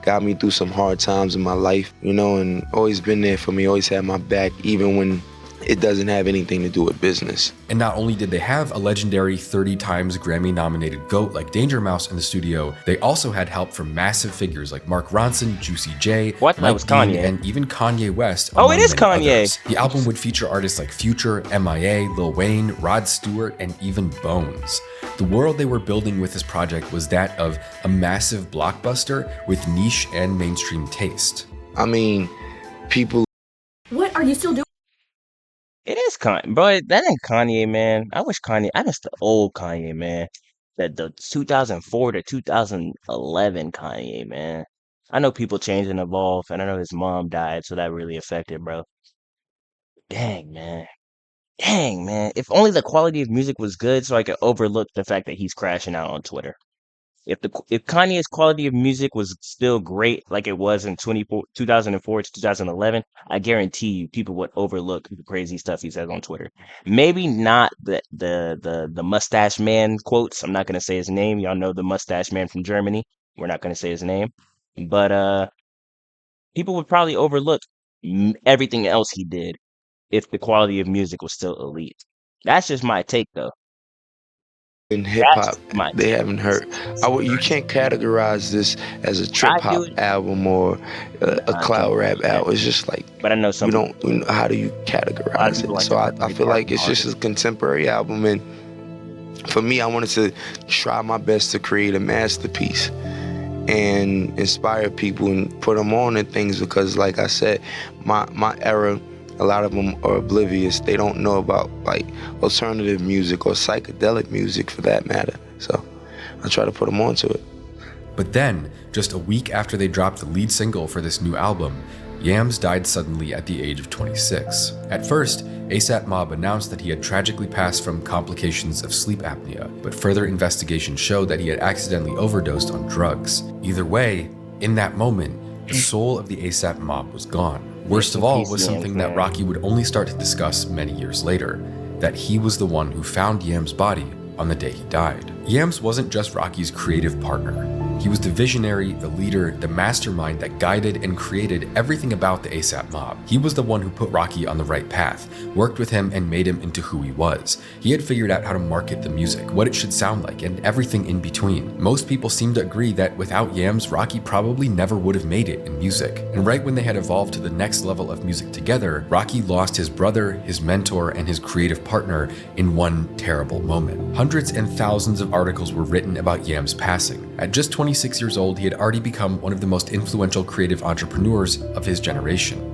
got me through some hard times in my life, you know, and always been there for me, always had my back, even when it doesn't have anything to do with business. And not only did they have a legendary 30 times Grammy-nominated GOAT like Danger Mouse in the studio, they also had help from massive figures like Mark Ronson, Juicy J, Mike Dean, and even Kanye West. Oh, it is Kanye! Others. The album would feature artists like Future, MIA, Lil Wayne, Rod Stewart, and even Bones. The world they were building with this project was that of a massive blockbuster with niche and mainstream taste. I mean, people... What are you still doing? It is Kanye, bro. That ain't Kanye, man. I wish Kanye. I miss the old Kanye, man. The 2004 to 2011 Kanye, man. I know people change and evolve, and I know his mom died, so that really affected, bro. Dang, man. Dang, man. If only the quality of music was good, so I could overlook the fact that he's crashing out on Twitter. If Kanye's quality of music was still great, like it was in 2004 to 2011, I guarantee you people would overlook the crazy stuff he says on Twitter. Maybe not the mustache man quotes. I'm not gonna say his name. Y'all know the mustache man from Germany. We're not gonna say his name, but people would probably overlook everything else he did if the quality of music was still elite. That's just my take, though. In hip-hop, they haven't heard. You can't categorize this as a trip-hop album or a cloud rap album. It's just like, but I know some. How do you categorize it? So I feel like it's just a contemporary album, and for me, I wanted to try my best to create a masterpiece and inspire people and put them on and things, because like I said, my era, a lot of them are oblivious. They don't know about like alternative music or psychedelic music for that matter. So I try to put them onto it. But then, just a week after they dropped the lead single for this new album, Yams died suddenly at the age of 26. At first, A$AP Mob announced that he had tragically passed from complications of sleep apnea, but further investigation showed that he had accidentally overdosed on drugs. Either way, in that moment, the soul of the A$AP Mob was gone. Worst of all was something that Rocky would only start to discuss many years later, that he was the one who found Yams' body on the day he died. Yams wasn't just Rocky's creative partner. He was the visionary, the leader, the mastermind that guided and created everything about the ASAP Mob. He was the one who put Rocky on the right path, worked with him and made him into who he was. He had figured out how to market the music, what it should sound like, and everything in between. Most people seem to agree that without Yams, Rocky probably never would have made it in music. And right when they had evolved to the next level of music together, Rocky lost his brother, his mentor, and his creative partner in one terrible moment. Hundreds and thousands of articles were written about Yams passing. At just 26 years old, he had already become one of the most influential creative entrepreneurs of his generation.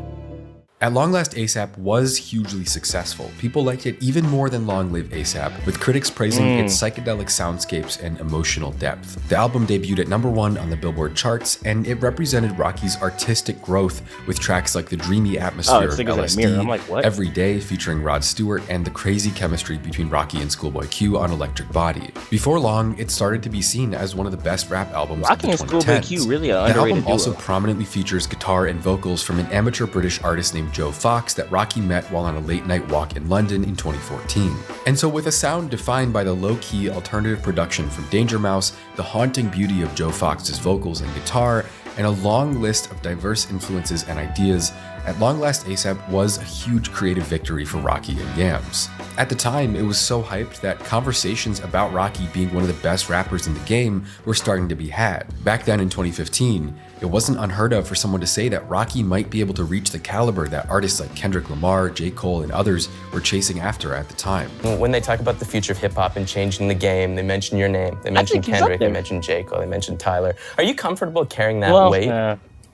At long last, ASAP was hugely successful. People liked it even more than Long Live ASAP, with critics praising its psychedelic soundscapes and emotional depth. The album debuted at #1 on the Billboard charts, and it represented Rocky's artistic growth with tracks like the dreamy atmosphere of LSD, I'm like, what? Every Day featuring Rod Stewart, and the crazy chemistry between Rocky and Schoolboy Q on Electric Body. Before long, it started to be seen as one of the best rap albums of the 2010s. Schoolboy Q really an the underrated album also duo. prominently features guitar and vocals from an amateur British artist named Joe Fox that Rocky met while on a late-night walk in London in 2014. And so with a sound defined by the low-key alternative production from Danger Mouse, the haunting beauty of Joe Fox's vocals and guitar, and a long list of diverse influences and ideas, at long last ASAP was a huge creative victory for Rocky and Yams. At the time, it was so hyped that conversations about Rocky being one of the best rappers in the game were starting to be had. Back then in 2015, it wasn't unheard of for someone to say that Rocky might be able to reach the caliber that artists like Kendrick Lamar, J. Cole, and others were chasing after at the time. When they talk about the future of hip-hop and changing the game, they mention your name. They mention Kendrick, they mention J. Cole, they mention Tyler. Are you comfortable carrying that weight?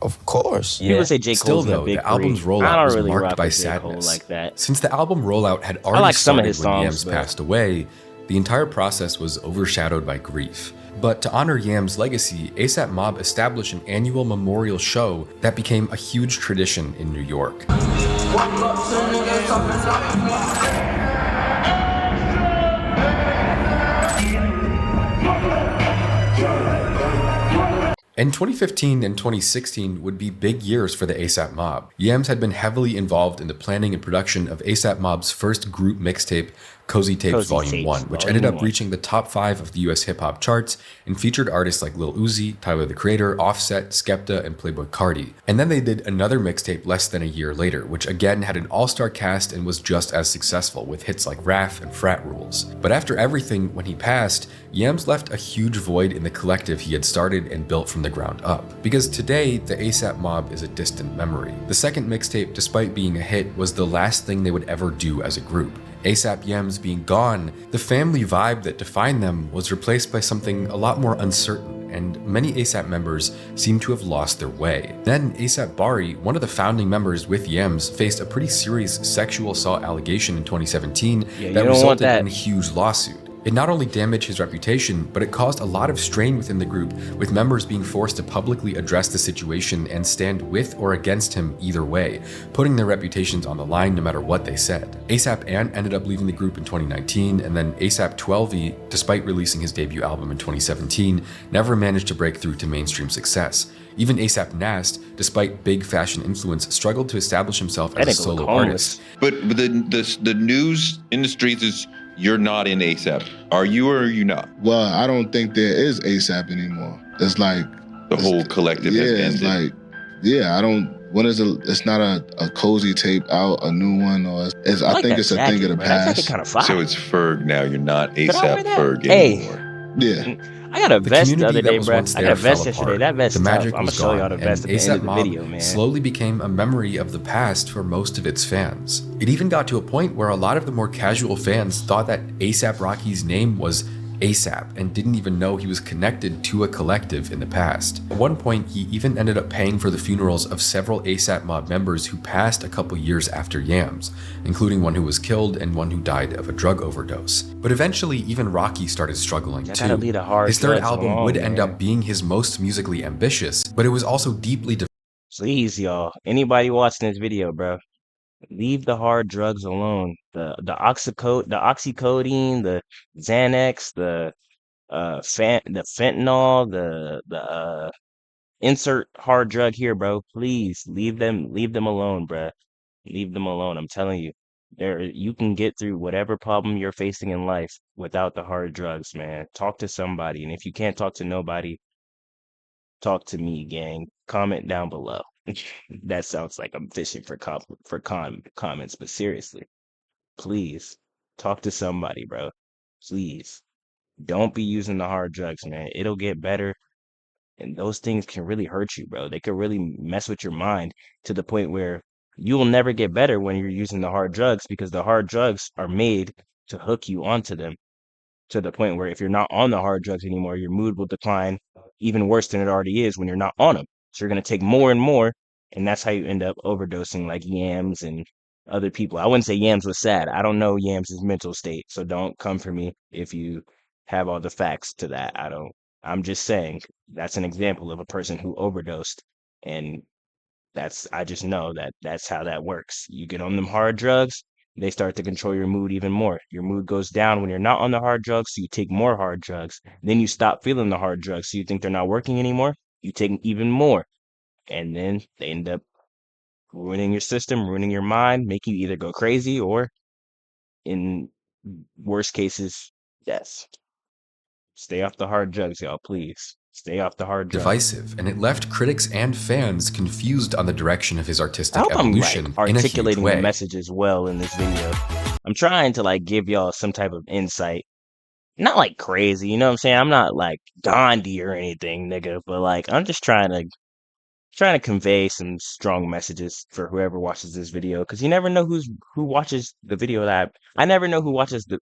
Of course. People say J. Still Cole's though, big the album's three. rollout was really marked rock by with J. Cole sadness. like that. Since the album rollout had already like some of started his when songs, Yams but- passed away, the entire process was overshadowed by grief. But to honor Yams' legacy, ASAP Mob established an annual memorial show that became a huge tradition in New York. And 2015 and 2016 would be big years for the ASAP Mob. Yams had been heavily involved in the planning and production of ASAP Mob's first group mixtape, Cozy Tapes Volume 1, which ended up reaching the top 5 of the US hip-hop charts and featured artists like Lil Uzi, Tyler the Creator, Offset, Skepta, and Playboi Carti. And then they did another mixtape less than a year later, which again had an all-star cast and was just as successful, with hits like Raf and Frat Rules. But after everything, when he passed, Yams left a huge void in the collective he had started and built from the ground up. Because today, the ASAP Mob is a distant memory. The second mixtape, despite being a hit, was the last thing they would ever do as a group. ASAP Yams being gone, the family vibe that defined them was replaced by something a lot more uncertain, and many ASAP members seem to have lost their way. Then ASAP Bari, one of the founding members with Yams, faced a pretty serious sexual assault allegation in 2017 that resulted in a huge lawsuit. It not only damaged his reputation, but it caused a lot of strain within the group, with members being forced to publicly address the situation and stand with or against him either way, putting their reputations on the line no matter what they said. ASAP Ant ended up leaving the group in 2019, and then ASAP 12e, despite releasing his debut album in 2017, never managed to break through to mainstream success. Even ASAP Nast, despite big fashion influence, struggled to establish himself as a solo artist. But the news in the streets is you're not in ASAP. Are you or are you not? Well, I don't think there is ASAP anymore. It's like the whole collective has ended. It's like, I don't. When is it's not a cozy tape out, a new one, or I think it's a thing of the past. So it's Ferg now. You're not ASAP Ferg anymore. Yeah. I got a vest the other day, was bro. once I there got a vest fell yesterday. apart. That vest The is tough. magic I'm gonna was show y'all gone, the vest at and the end ASAP of the Mob video, man. slowly became a memory of the past for most of its fans. It even got to a point where a lot of the more casual fans thought that ASAP Rocky's name was ASAP and didn't even know he was connected to a collective in the past. At one point, he even ended up paying for the funerals of several ASAP Mob members who passed a couple years after Yams, including one who was killed and one who died of a drug overdose. But eventually, even Rocky started struggling gotta too. leave the hard His third drugs album alone, would end man. up being his most musically ambitious, but it was also deeply Please, y'all. Anybody watching this video, bro, leave the hard drugs alone. The oxycodone, the Xanax, the fentanyl, the insert hard drug here, bro. Please leave them alone, bro. Leave them alone. I'm telling you. You can get through whatever problem you're facing in life without the hard drugs, man. Talk to somebody, and if you can't talk to nobody, Talk to me, gang. Comment down below. That sounds like I'm fishing for comments, but seriously, please talk to somebody, bro. Please don't be using the hard drugs, man. It'll get better, and those things can really hurt you, bro. They could really mess with your mind to the point where you will never get better when you're using the hard drugs because the hard drugs are made to hook you onto them to the point where if you're not on the hard drugs anymore, your mood will decline even worse than it already is when you're not on them. So you're going to take more and more, and that's how you end up overdosing like Yams and other people. I wouldn't say Yams was sad. I don't know Yams' mental state, so don't come for me if you have all the facts to that. I don't. I'm just saying that's an example of a person who overdosed, and I just know that that's how that works. You get on them hard drugs, they start to control your mood even more. Your mood goes down when you're not on the hard drugs, so you take more hard drugs. Then you stop feeling the hard drugs, so you think they're not working anymore. You take even more, and then they end up ruining your system, ruining your mind, making you either go crazy or, in worst cases, death. Stay off the hard drugs, y'all, please. Stay off the hard drugs. Divisive, and it left critics and fans confused on the direction of his artistic I hope evolution I'm in a huge articulating the way. messages well in this video. I'm trying to give y'all some type of insight. Not like crazy, you know what I'm saying? I'm not like Gandhi or anything, nigga, but I'm just trying to convey some strong messages for whoever watches this video, because you never know who watches the video that I never know who watches the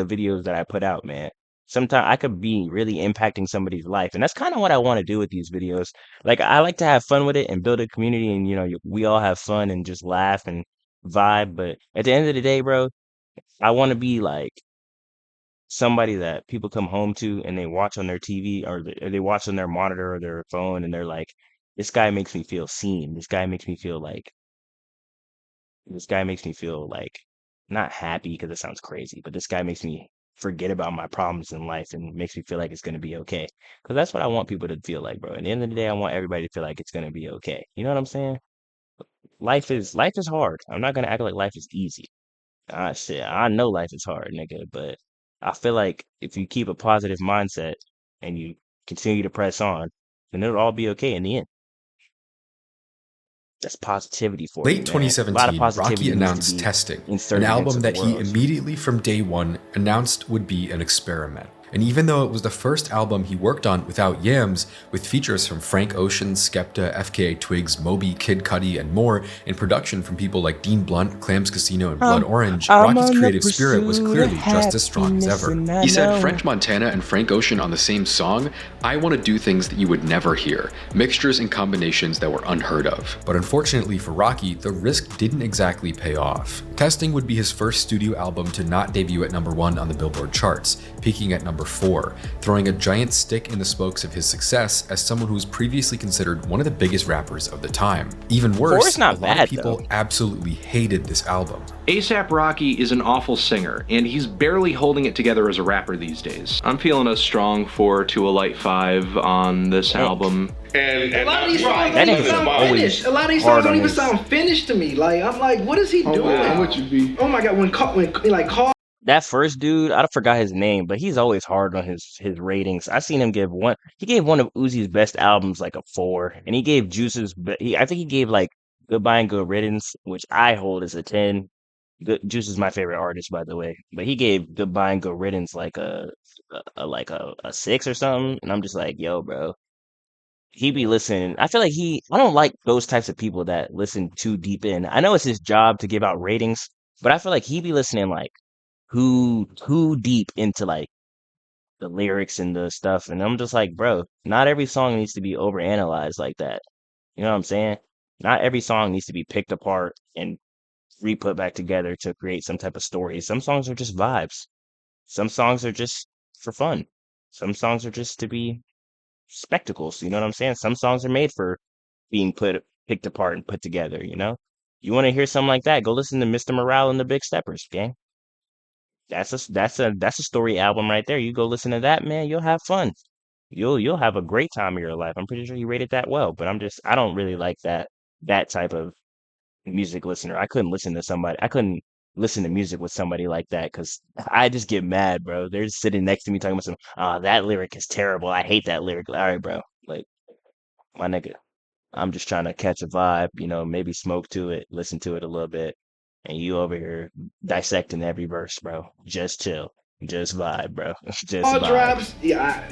videos that I put out, man. Sometimes I could be really impacting somebody's life, and that's kind of what I want to do with these videos. I like to have fun with it and build a community, and we all have fun and just laugh and vibe. But at the end of the day, bro, I want to be like somebody that people come home to and they watch on their TV or they watch on their monitor or their phone, and they're like, this guy makes me feel seen. This guy makes me feel not happy because it sounds crazy, but this guy makes me forget about my problems in life and makes me feel like it's going to be okay. Because that's what I want people to feel like, bro. At the end of the day, I want everybody to feel like it's going to be okay. You know what I'm saying? Life is hard. I'm not going to act like life is easy. Shit, I know life is hard, nigga, but I feel like if you keep a positive mindset and you continue to press on, then it'll all be okay in the end. That's positivity for you, Late man. 2017, Rocky announced needs to be Testing, an inserted album into that the he world. immediately from day one announced would be an experiment. And even though it was the first album he worked on without Yams, with features from Frank Ocean, Skepta, FKA Twigs, Moby, Kid Cudi, and more, in production from people like Dean Blunt, Clams Casino, and Blood Orange, Rocky's creative spirit was clearly just as strong as ever. He said French Montana and Frank Ocean on the same song, I want to do things that you would never hear, mixtures and combinations that were unheard of. But unfortunately for Rocky, the risk didn't exactly pay off. Testing would be his first studio album to not debut at #1 on the Billboard charts, peaking at #4, throwing a giant stick in the spokes of his success as someone who was previously considered one of the biggest rappers of the time. Even worse, a lot of people absolutely hated this album. A$AP Rocky is an awful singer, and he's barely holding it together as a rapper these days. I'm feeling a strong 4 to a light 5 on this album. And a lot of these songs don't even sound finished. A lot of these songs don't even sound finished to me. I'm like, what is he doing? Oh my god, when call. That first dude, I forgot his name, but he's always hard on his ratings. I seen him give one. He gave one of Uzi's best albums a 4, and he gave Juice's. I think he gave Goodbye and Good Riddance, which I hold as a 10. Juice is my favorite artist, by the way, but he gave Goodbye and Good Riddance a 6 or something, and I'm just like, yo, bro. He be listening. I feel like I don't like those types of people that listen too deep in. I know it's his job to give out ratings, but I feel like he be listening too deep into the lyrics and the stuff. And I'm just like, bro, not every song needs to be overanalyzed like that. You know what I'm saying? Not every song needs to be picked apart and re-put back together to create some type of story. Some songs are just vibes. Some songs are just for fun. Some songs are just to be spectacles. You know what I'm saying? Some songs are made for being picked apart and put together. You know, you want to hear something like that? Go listen to Mr. Morale and the Big Steppers, gang. That's a story album right there. You go listen to that, man. You'll have fun. You'll have a great time of your life. I'm pretty sure you rated that well. But I don't really like that type of music listener. I couldn't listen to music with somebody like that because I just get mad, bro. They're just sitting next to me talking about that lyric is terrible. I hate that lyric. All right, bro. my nigga, I'm just trying to catch a vibe, you know, maybe smoke to it, listen to it a little bit, and you over here dissecting every verse, bro. Just chill. Just vibe, bro. Just All vibe. drops, yeah.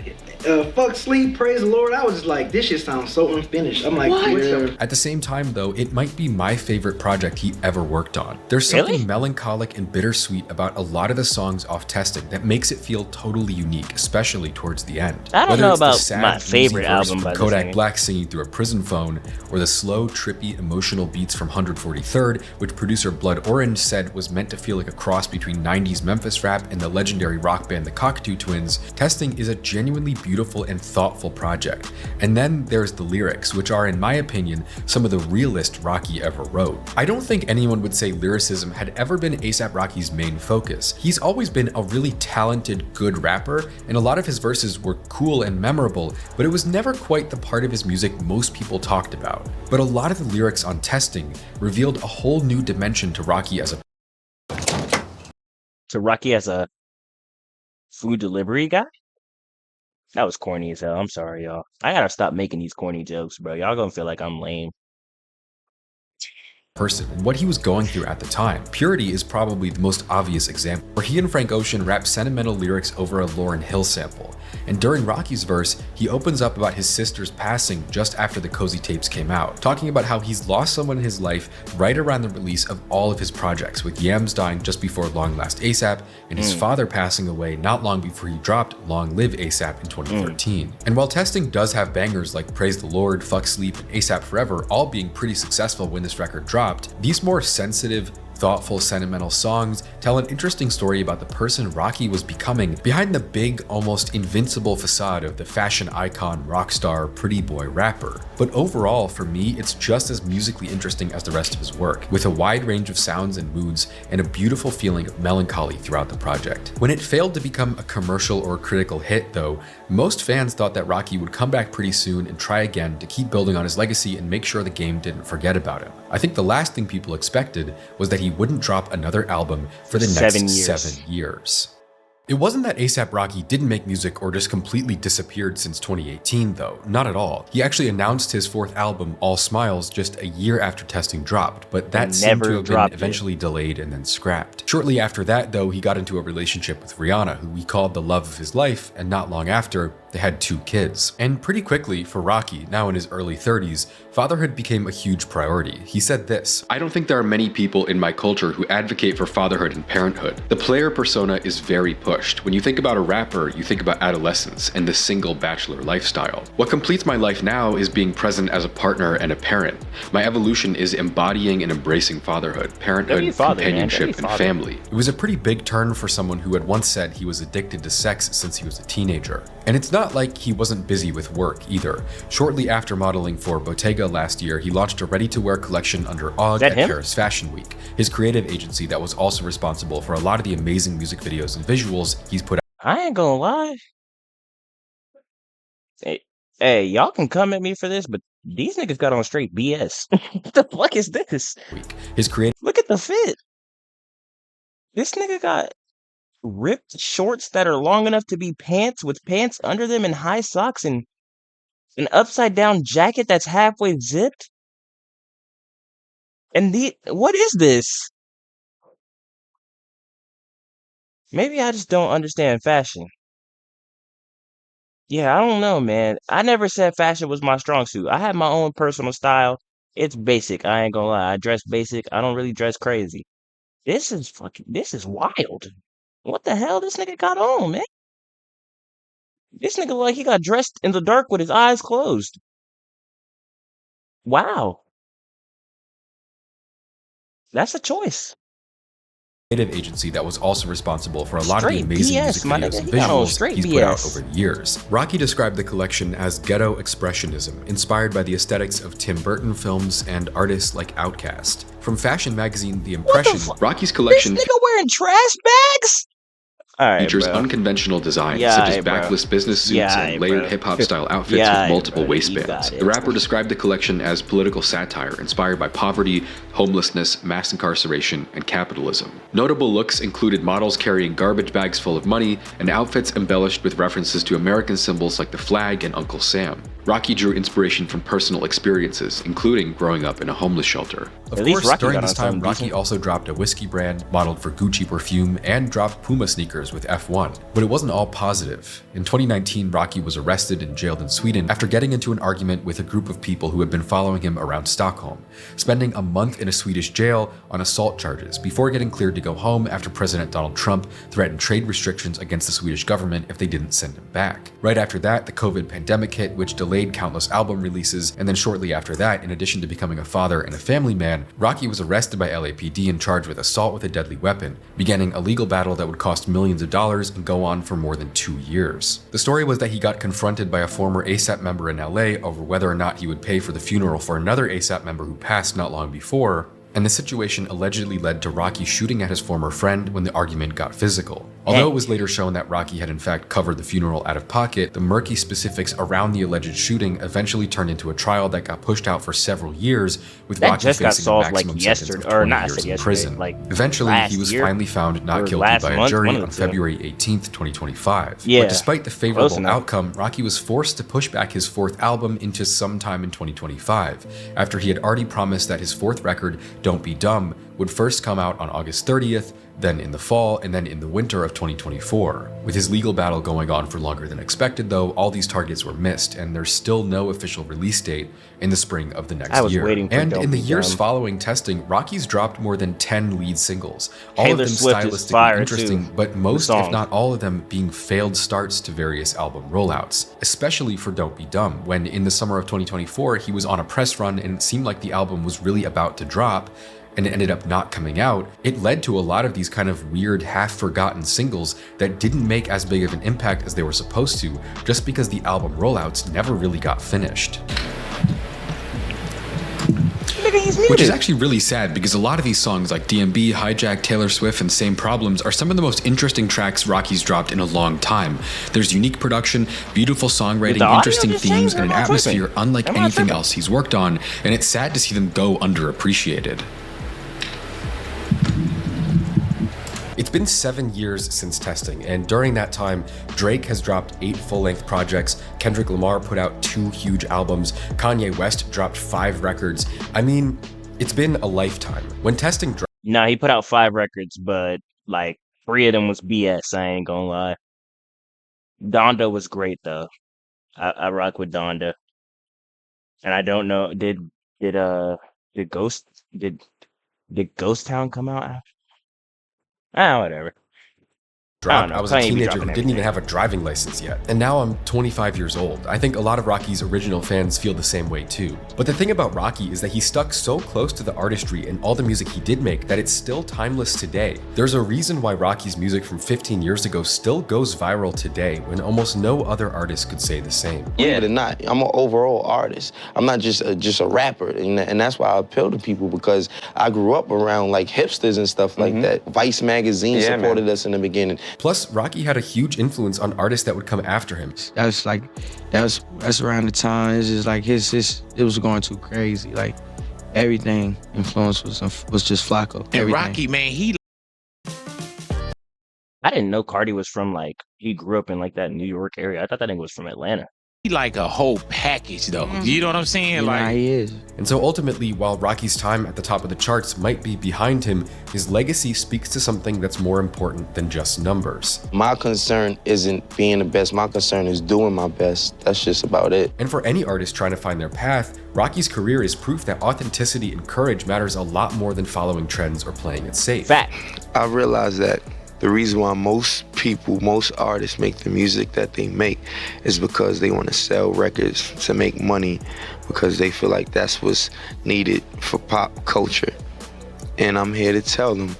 Fuck Sleep, Praise the Lord. I was just like, this shit sounds so unfinished. I'm like, yeah. At the same time, though, it might be my favorite project he ever worked on. There's something melancholic and bittersweet about a lot of the songs off Testing that makes it feel totally unique, especially towards the end. I don't Whether know it's the about sad, my favorite wheezy verse album from by this Kodak nigga. Black singing through a prison phone, or the slow, trippy, emotional beats from 143rd, which producer Blood Orange said was meant to feel like a cross between 90s Memphis rap and the legendary rock band the Cockatoo Twins. Testing is a genuinely beautiful and thoughtful project. And then there's the lyrics, which are, in my opinion, some of the realest Rocky ever wrote. I don't think anyone would say lyricism had ever been A$AP Rocky's main focus. He's always been a really talented, good rapper, and a lot of his verses were cool and memorable, but it was never quite the part of his music most people talked about. But a lot of the lyrics on Testing revealed a whole new dimension to Rocky as a food delivery guy? That was corny as hell. I'm sorry, y'all. I gotta stop making these corny jokes, bro. Y'all gonna feel like I'm lame. person and what he was going through at the time. Purity is probably the most obvious example, where he and Frank Ocean rap sentimental lyrics over a Lauryn Hill sample. And during Rocky's verse, he opens up about his sister's passing just after the Cozy tapes came out, talking about how he's lost someone in his life right around the release of all of his projects, with Yams dying just before Long Last ASAP, and his father passing away not long before he dropped Long Live ASAP in 2013. And while Testing does have bangers like Praise the Lord, Fuck Sleep, and ASAP Forever all being pretty successful when this record dropped, these more sensitive, thoughtful, sentimental songs tell an interesting story about the person Rocky was becoming behind the big, almost invincible facade of the fashion icon, rock star, pretty boy rapper. But overall, for me, it's just as musically interesting as the rest of his work, with a wide range of sounds and moods and a beautiful feeling of melancholy throughout the project. When it failed to become a commercial or critical hit, though, most fans thought that Rocky would come back pretty soon and try again to keep building on his legacy and make sure the game didn't forget about him. I think the last thing people expected was that he wouldn't drop another album for the next 7 years. It wasn't that A$AP Rocky didn't make music or just completely disappeared since 2018, though. Not at all. He actually announced his fourth album, All Smiles, just a year after Testing dropped, but that seemed to have been eventually delayed and then scrapped. Shortly after that, though, he got into a relationship with Rihanna, who he called the love of his life, and not long after, they had 2 kids. And pretty quickly, for Rocky, now in his early 30s, fatherhood became a huge priority. He said this: "I don't think there are many people in my culture who advocate for fatherhood and parenthood. The player persona is very pushed. When you think about a rapper, you think about adolescence and the single bachelor lifestyle. What completes my life now is being present as a partner and a parent. My evolution is embodying and embracing fatherhood, parenthood, companionship, and family." It was a pretty big turn for someone who had once said he was addicted to sex since he was a teenager. And it's not like he wasn't busy with work either. Shortly after modeling for Bottega last year, he launched a ready-to-wear collection under OG at Paris Fashion Week, his creative agency that was also responsible for a lot of the amazing music videos and visuals he's put out. I ain't gonna lie. Hey, y'all can come at me for this, but these niggas got on straight BS. What the fuck is this? Look at the fit. This nigga got ripped shorts that are long enough to be pants with pants under them and high socks and an upside down jacket that's halfway zipped. And what is this? Maybe I just don't understand fashion. Yeah, I don't know, man. I never said fashion was my strong suit. I have my own personal style. It's basic. I ain't gonna lie. I dress basic. I don't really dress crazy. This is wild. What the hell this nigga got on, man? This nigga like he got dressed in the dark with his eyes closed. Wow. That's a choice. Creative agency that was also responsible for a lot of the amazing music videos and visuals he's put out over the years. Rocky described the collection as ghetto expressionism, inspired by the aesthetics of Tim Burton films and artists like Outkast. From fashion magazine The Impression, Rocky's collection This nigga wearing trash bags? features unconventional designs such as backless business suits and layered hip-hop style outfits with multiple waistbands. The rapper described the collection as political satire inspired by poverty, homelessness, mass incarceration, and capitalism. Notable looks included models carrying garbage bags full of money and outfits embellished with references to American symbols like the flag and Uncle Sam. Rocky drew inspiration from personal experiences, including growing up in a homeless shelter. Of course, during this time, Rocky also dropped a whiskey brand modeled for Gucci perfume and dropped Puma sneakers with F1. But it wasn't all positive. In 2019, Rocky was arrested and jailed in Sweden after getting into an argument with a group of people who had been following him around Stockholm, spending a month in a Swedish jail on assault charges before getting cleared to go home after President Donald Trump threatened trade restrictions against the Swedish government if they didn't send him back. Right after that, the COVID pandemic hit, which delayed countless album releases, and then shortly after that, in addition to becoming a father and a family man, Rocky was arrested by LAPD and charged with assault with a deadly weapon, beginning a legal battle that would cost millions of dollars and go on for more than 2 years. The story was that he got confronted by a former ASAP member in LA over whether or not he would pay for the funeral for another ASAP member who passed not long before, and the situation allegedly led to Rocky shooting at his former friend when the argument got physical. Although it was later shown that Rocky had in fact covered the funeral out of pocket, the murky specifics around the alleged shooting eventually turned into a trial that got pushed out for several years, with Rocky facing a maximum sentence of 20 years in prison. Eventually, he was finally found not guilty by a jury on February 18th, 2025. But despite the favorable outcome, Rocky was forced to push back his fourth album into sometime in 2025, after he had already promised that his fourth record, Don't Be Dumb, would first come out on August 30th, then in the fall, and then in the winter of 2024. With his legal battle going on for longer than expected though, all these targets were missed, and there's still no official release date in the spring of the next year. And in the years following testing, Rocky's dropped more than 10 lead singles, all of them stylistically interesting, but most, if not all of them, being failed starts to various album rollouts, especially for Don't Be Dumb, when in the summer of 2024, he was on a press run and it seemed like the album was really about to drop, and it ended up not coming out. It led to a lot of these kind of weird, half-forgotten singles that didn't make as big of an impact as they were supposed to, just because the album rollouts never really got finished. Which is actually really sad, because a lot of these songs like DMB, Hijack, Taylor Swift, and Same Problems are some of the most interesting tracks Rocky's dropped in a long time. There's unique production, beautiful songwriting, interesting themes, and an atmosphere unlike anything else he's worked on, and it's sad to see them go underappreciated. It's been 7 years since testing, and during that time, Drake has dropped 8 full-length projects, Kendrick Lamar put out 2 huge albums, Kanye West dropped 5 records. I mean, it's been a lifetime. When testing dropped— Nah, he put out 5 records, but like 3 of them was BS, I ain't gonna lie. Donda was great though. I rock with Donda. And I don't know, did Ghost Town come out after? Whatever. I was a teenager who didn't even have a driving license yet, and now I'm 25 years old. I think a lot of Rocky's original fans feel the same way too. But the thing about Rocky is that he stuck so close to the artistry and all the music he did make that it's still timeless today. There's a reason why Rocky's music from 15 years ago still goes viral today, when almost no other artist could say the same. Yeah, they're not. I'm an overall artist. I'm not just a rapper, and that's why I appeal to people, because I grew up around like hipsters and stuff like that. Vice magazine supported us in the beginning. Plus, Rocky had a huge influence on artists that would come after him. That's around the time. It's just like it was going too crazy. Like everything influence was just Flacco. And Rocky, man, I didn't know Cardi was from he grew up in that New York area. I thought that nigga was from Atlanta. He like a whole package though. You know what I'm saying? Yeah, he is. And so ultimately, while Rocky's time at the top of the charts might be behind him, his legacy speaks to something that's more important than just numbers. My concern isn't being the best. My concern is doing my best. That's just about it. And for any artist trying to find their path, Rocky's career is proof that authenticity and courage matters a lot more than following trends or playing it safe. Fact. I realize that the reason why most artists make the music that they make is because they want to sell records to make money, because they feel like that's what's needed for pop culture. And I'm here to tell them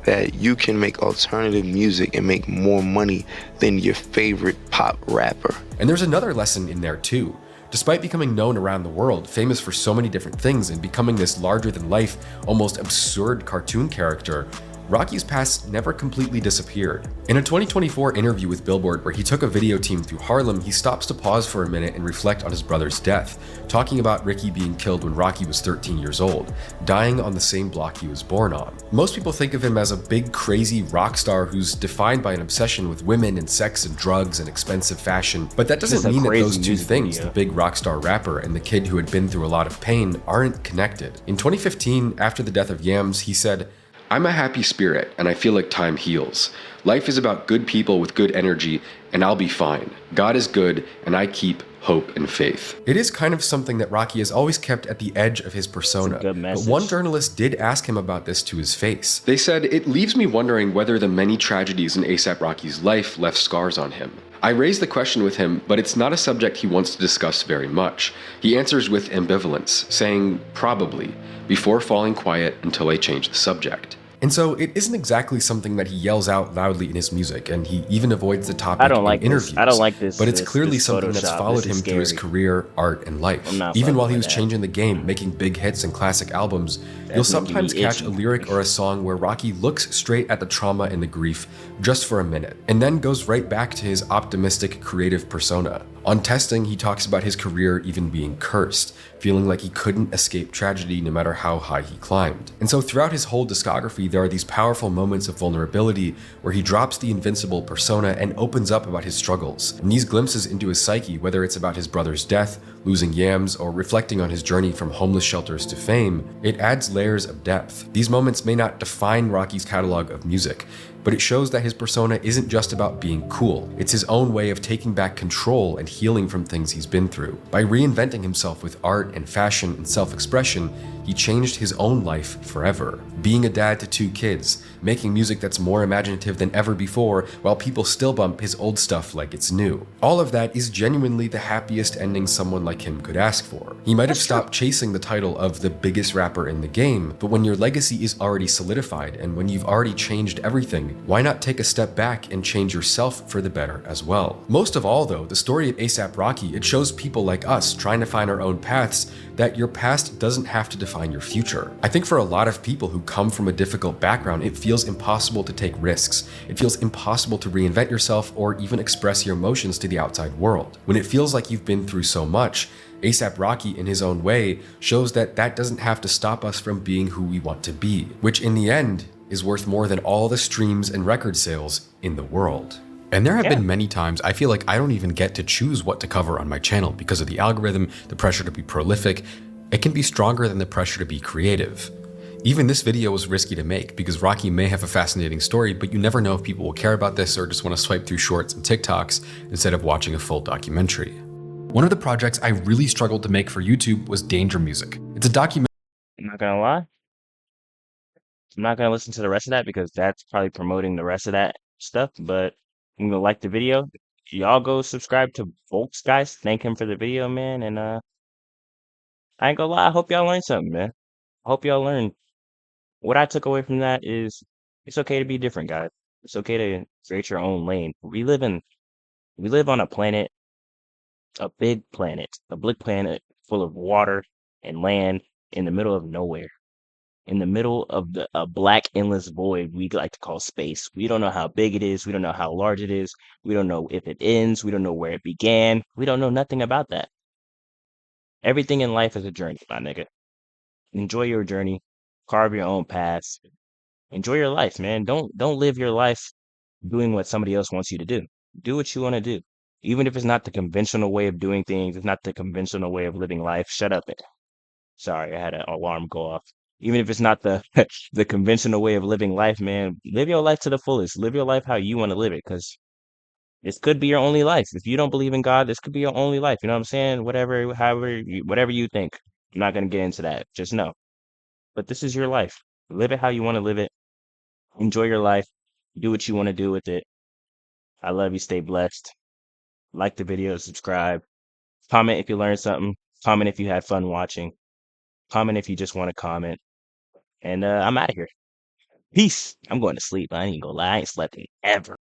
that you can make alternative music and make more money than your favorite pop rapper. And there's another lesson in there too. Despite becoming known around the world, famous for so many different things, and becoming this larger-than-life, almost absurd cartoon character, Rocky's past never completely disappeared. In a 2024 interview with Billboard where he took a video team through Harlem, he stops to pause for a minute and reflect on his brother's death, talking about Ricky being killed when Rocky was 13 years old, dying on the same block he was born on. Most people think of him as a big, crazy rock star who's defined by an obsession with women and sex and drugs and expensive fashion, but that doesn't mean that those two things, the big rock star rapper and the kid who had been through a lot of pain, aren't connected. In 2015, after the death of Yams, he said, "I'm a happy spirit, and I feel like time heals. Life is about good people with good energy, and I'll be fine. God is good, and I keep hope and faith." It is kind of something that Rocky has always kept at the edge of his persona, but one journalist did ask him about this to his face. They said, "It leaves me wondering whether the many tragedies in A$AP Rocky's life left scars on him. I raised the question with him, but it's not a subject he wants to discuss very much. He answers with ambivalence, saying, probably, before falling quiet until I change the subject." And so it isn't exactly something that he yells out loudly in his music, and he even avoids the topic in interviews. I don't like this. But it's clearly something that's followed him through his career, art, and life. Even while he was changing the game, making big hits and classic albums, you'll sometimes catch a lyric or a song where Rocky looks straight at the trauma and the grief just for a minute, and then goes right back to his optimistic, creative persona. On Testing, he talks about his career even being cursed, feeling like he couldn't escape tragedy no matter how high he climbed. And so throughout his whole discography, there are these powerful moments of vulnerability where he drops the invincible persona and opens up about his struggles. And these glimpses into his psyche, whether it's about his brother's death, losing Yams, or reflecting on his journey from homeless shelters to fame, it adds layers of depth. These moments may not define Rocky's catalog of music, but it shows that his persona isn't just about being cool. It's his own way of taking back control and healing from things he's been through. By reinventing himself with art and fashion and self-expression, he changed his own life forever. Being a dad to 2 kids, making music that's more imaginative than ever before, while people still bump his old stuff like it's new. All of that is genuinely the happiest ending someone like him could ask for. He might have stopped chasing the title of the biggest rapper in the game, but when your legacy is already solidified and when you've already changed everything, why not take a step back and change yourself for the better as well? Most of all though, the story of A$AP Rocky, it shows people like us trying to find our own paths that your past doesn't have to define your future. I think for a lot of people who come from a difficult background, it feels impossible to take risks. It feels impossible to reinvent yourself or even express your emotions to the outside world. When it feels like you've been through so much, A$AP Rocky in his own way shows that that doesn't have to stop us from being who we want to be, which in the end is worth more than all the streams and record sales in the world. And there have been many times I feel like I don't even get to choose what to cover on my channel because of the algorithm, the pressure to be prolific. It can be stronger than the pressure to be creative. Even this video was risky to make because Rocky may have a fascinating story, but you never know if people will care about this or just want to swipe through shorts and TikToks instead of watching a full documentary. One of the projects I really struggled to make for YouTube was Danger Music. It's a documentary. I'm not gonna lie. I'm not gonna listen to the rest of that because that's probably promoting the rest of that stuff, but I'm gonna like the video. Y'all go subscribe to Volks, guys. Thank him for the video, man. And I ain't gonna lie, I hope y'all learned something, man. I hope y'all learned. What I took away from that is it's okay to be different, guys. It's okay to create your own lane. We live on a planet, a big planet full of water and land in the middle of nowhere. In the middle of a black endless void we like to call space. We don't know how big it is. We don't know how large it is. We don't know if it ends. We don't know where it began. We don't know nothing about that. Everything in life is a journey, my nigga. Enjoy your journey. Carve your own paths. Enjoy your life, man. Don't live your life doing what somebody else wants you to do. Do what you want to do. Even if it's not the conventional way of doing things, it's not the conventional way of living life. Shut up. Sorry, I had an alarm go off. Even if it's not the the conventional way of living life, man, live your life to the fullest. Live your life how you want to live it, because this could be your only life. If you don't believe in God, this could be your only life. You know what I'm saying? Whatever you think. I'm not gonna get into that. Just know. But this is your life. Live it how you want to live it. Enjoy your life. Do what you want to do with it. I love you. Stay blessed. Like the video. Subscribe. Comment if you learned something. Comment if you had fun watching. Comment if you just want to comment. And I'm out of here. Peace. I'm going to sleep. I ain't gonna lie. I ain't slept in ever.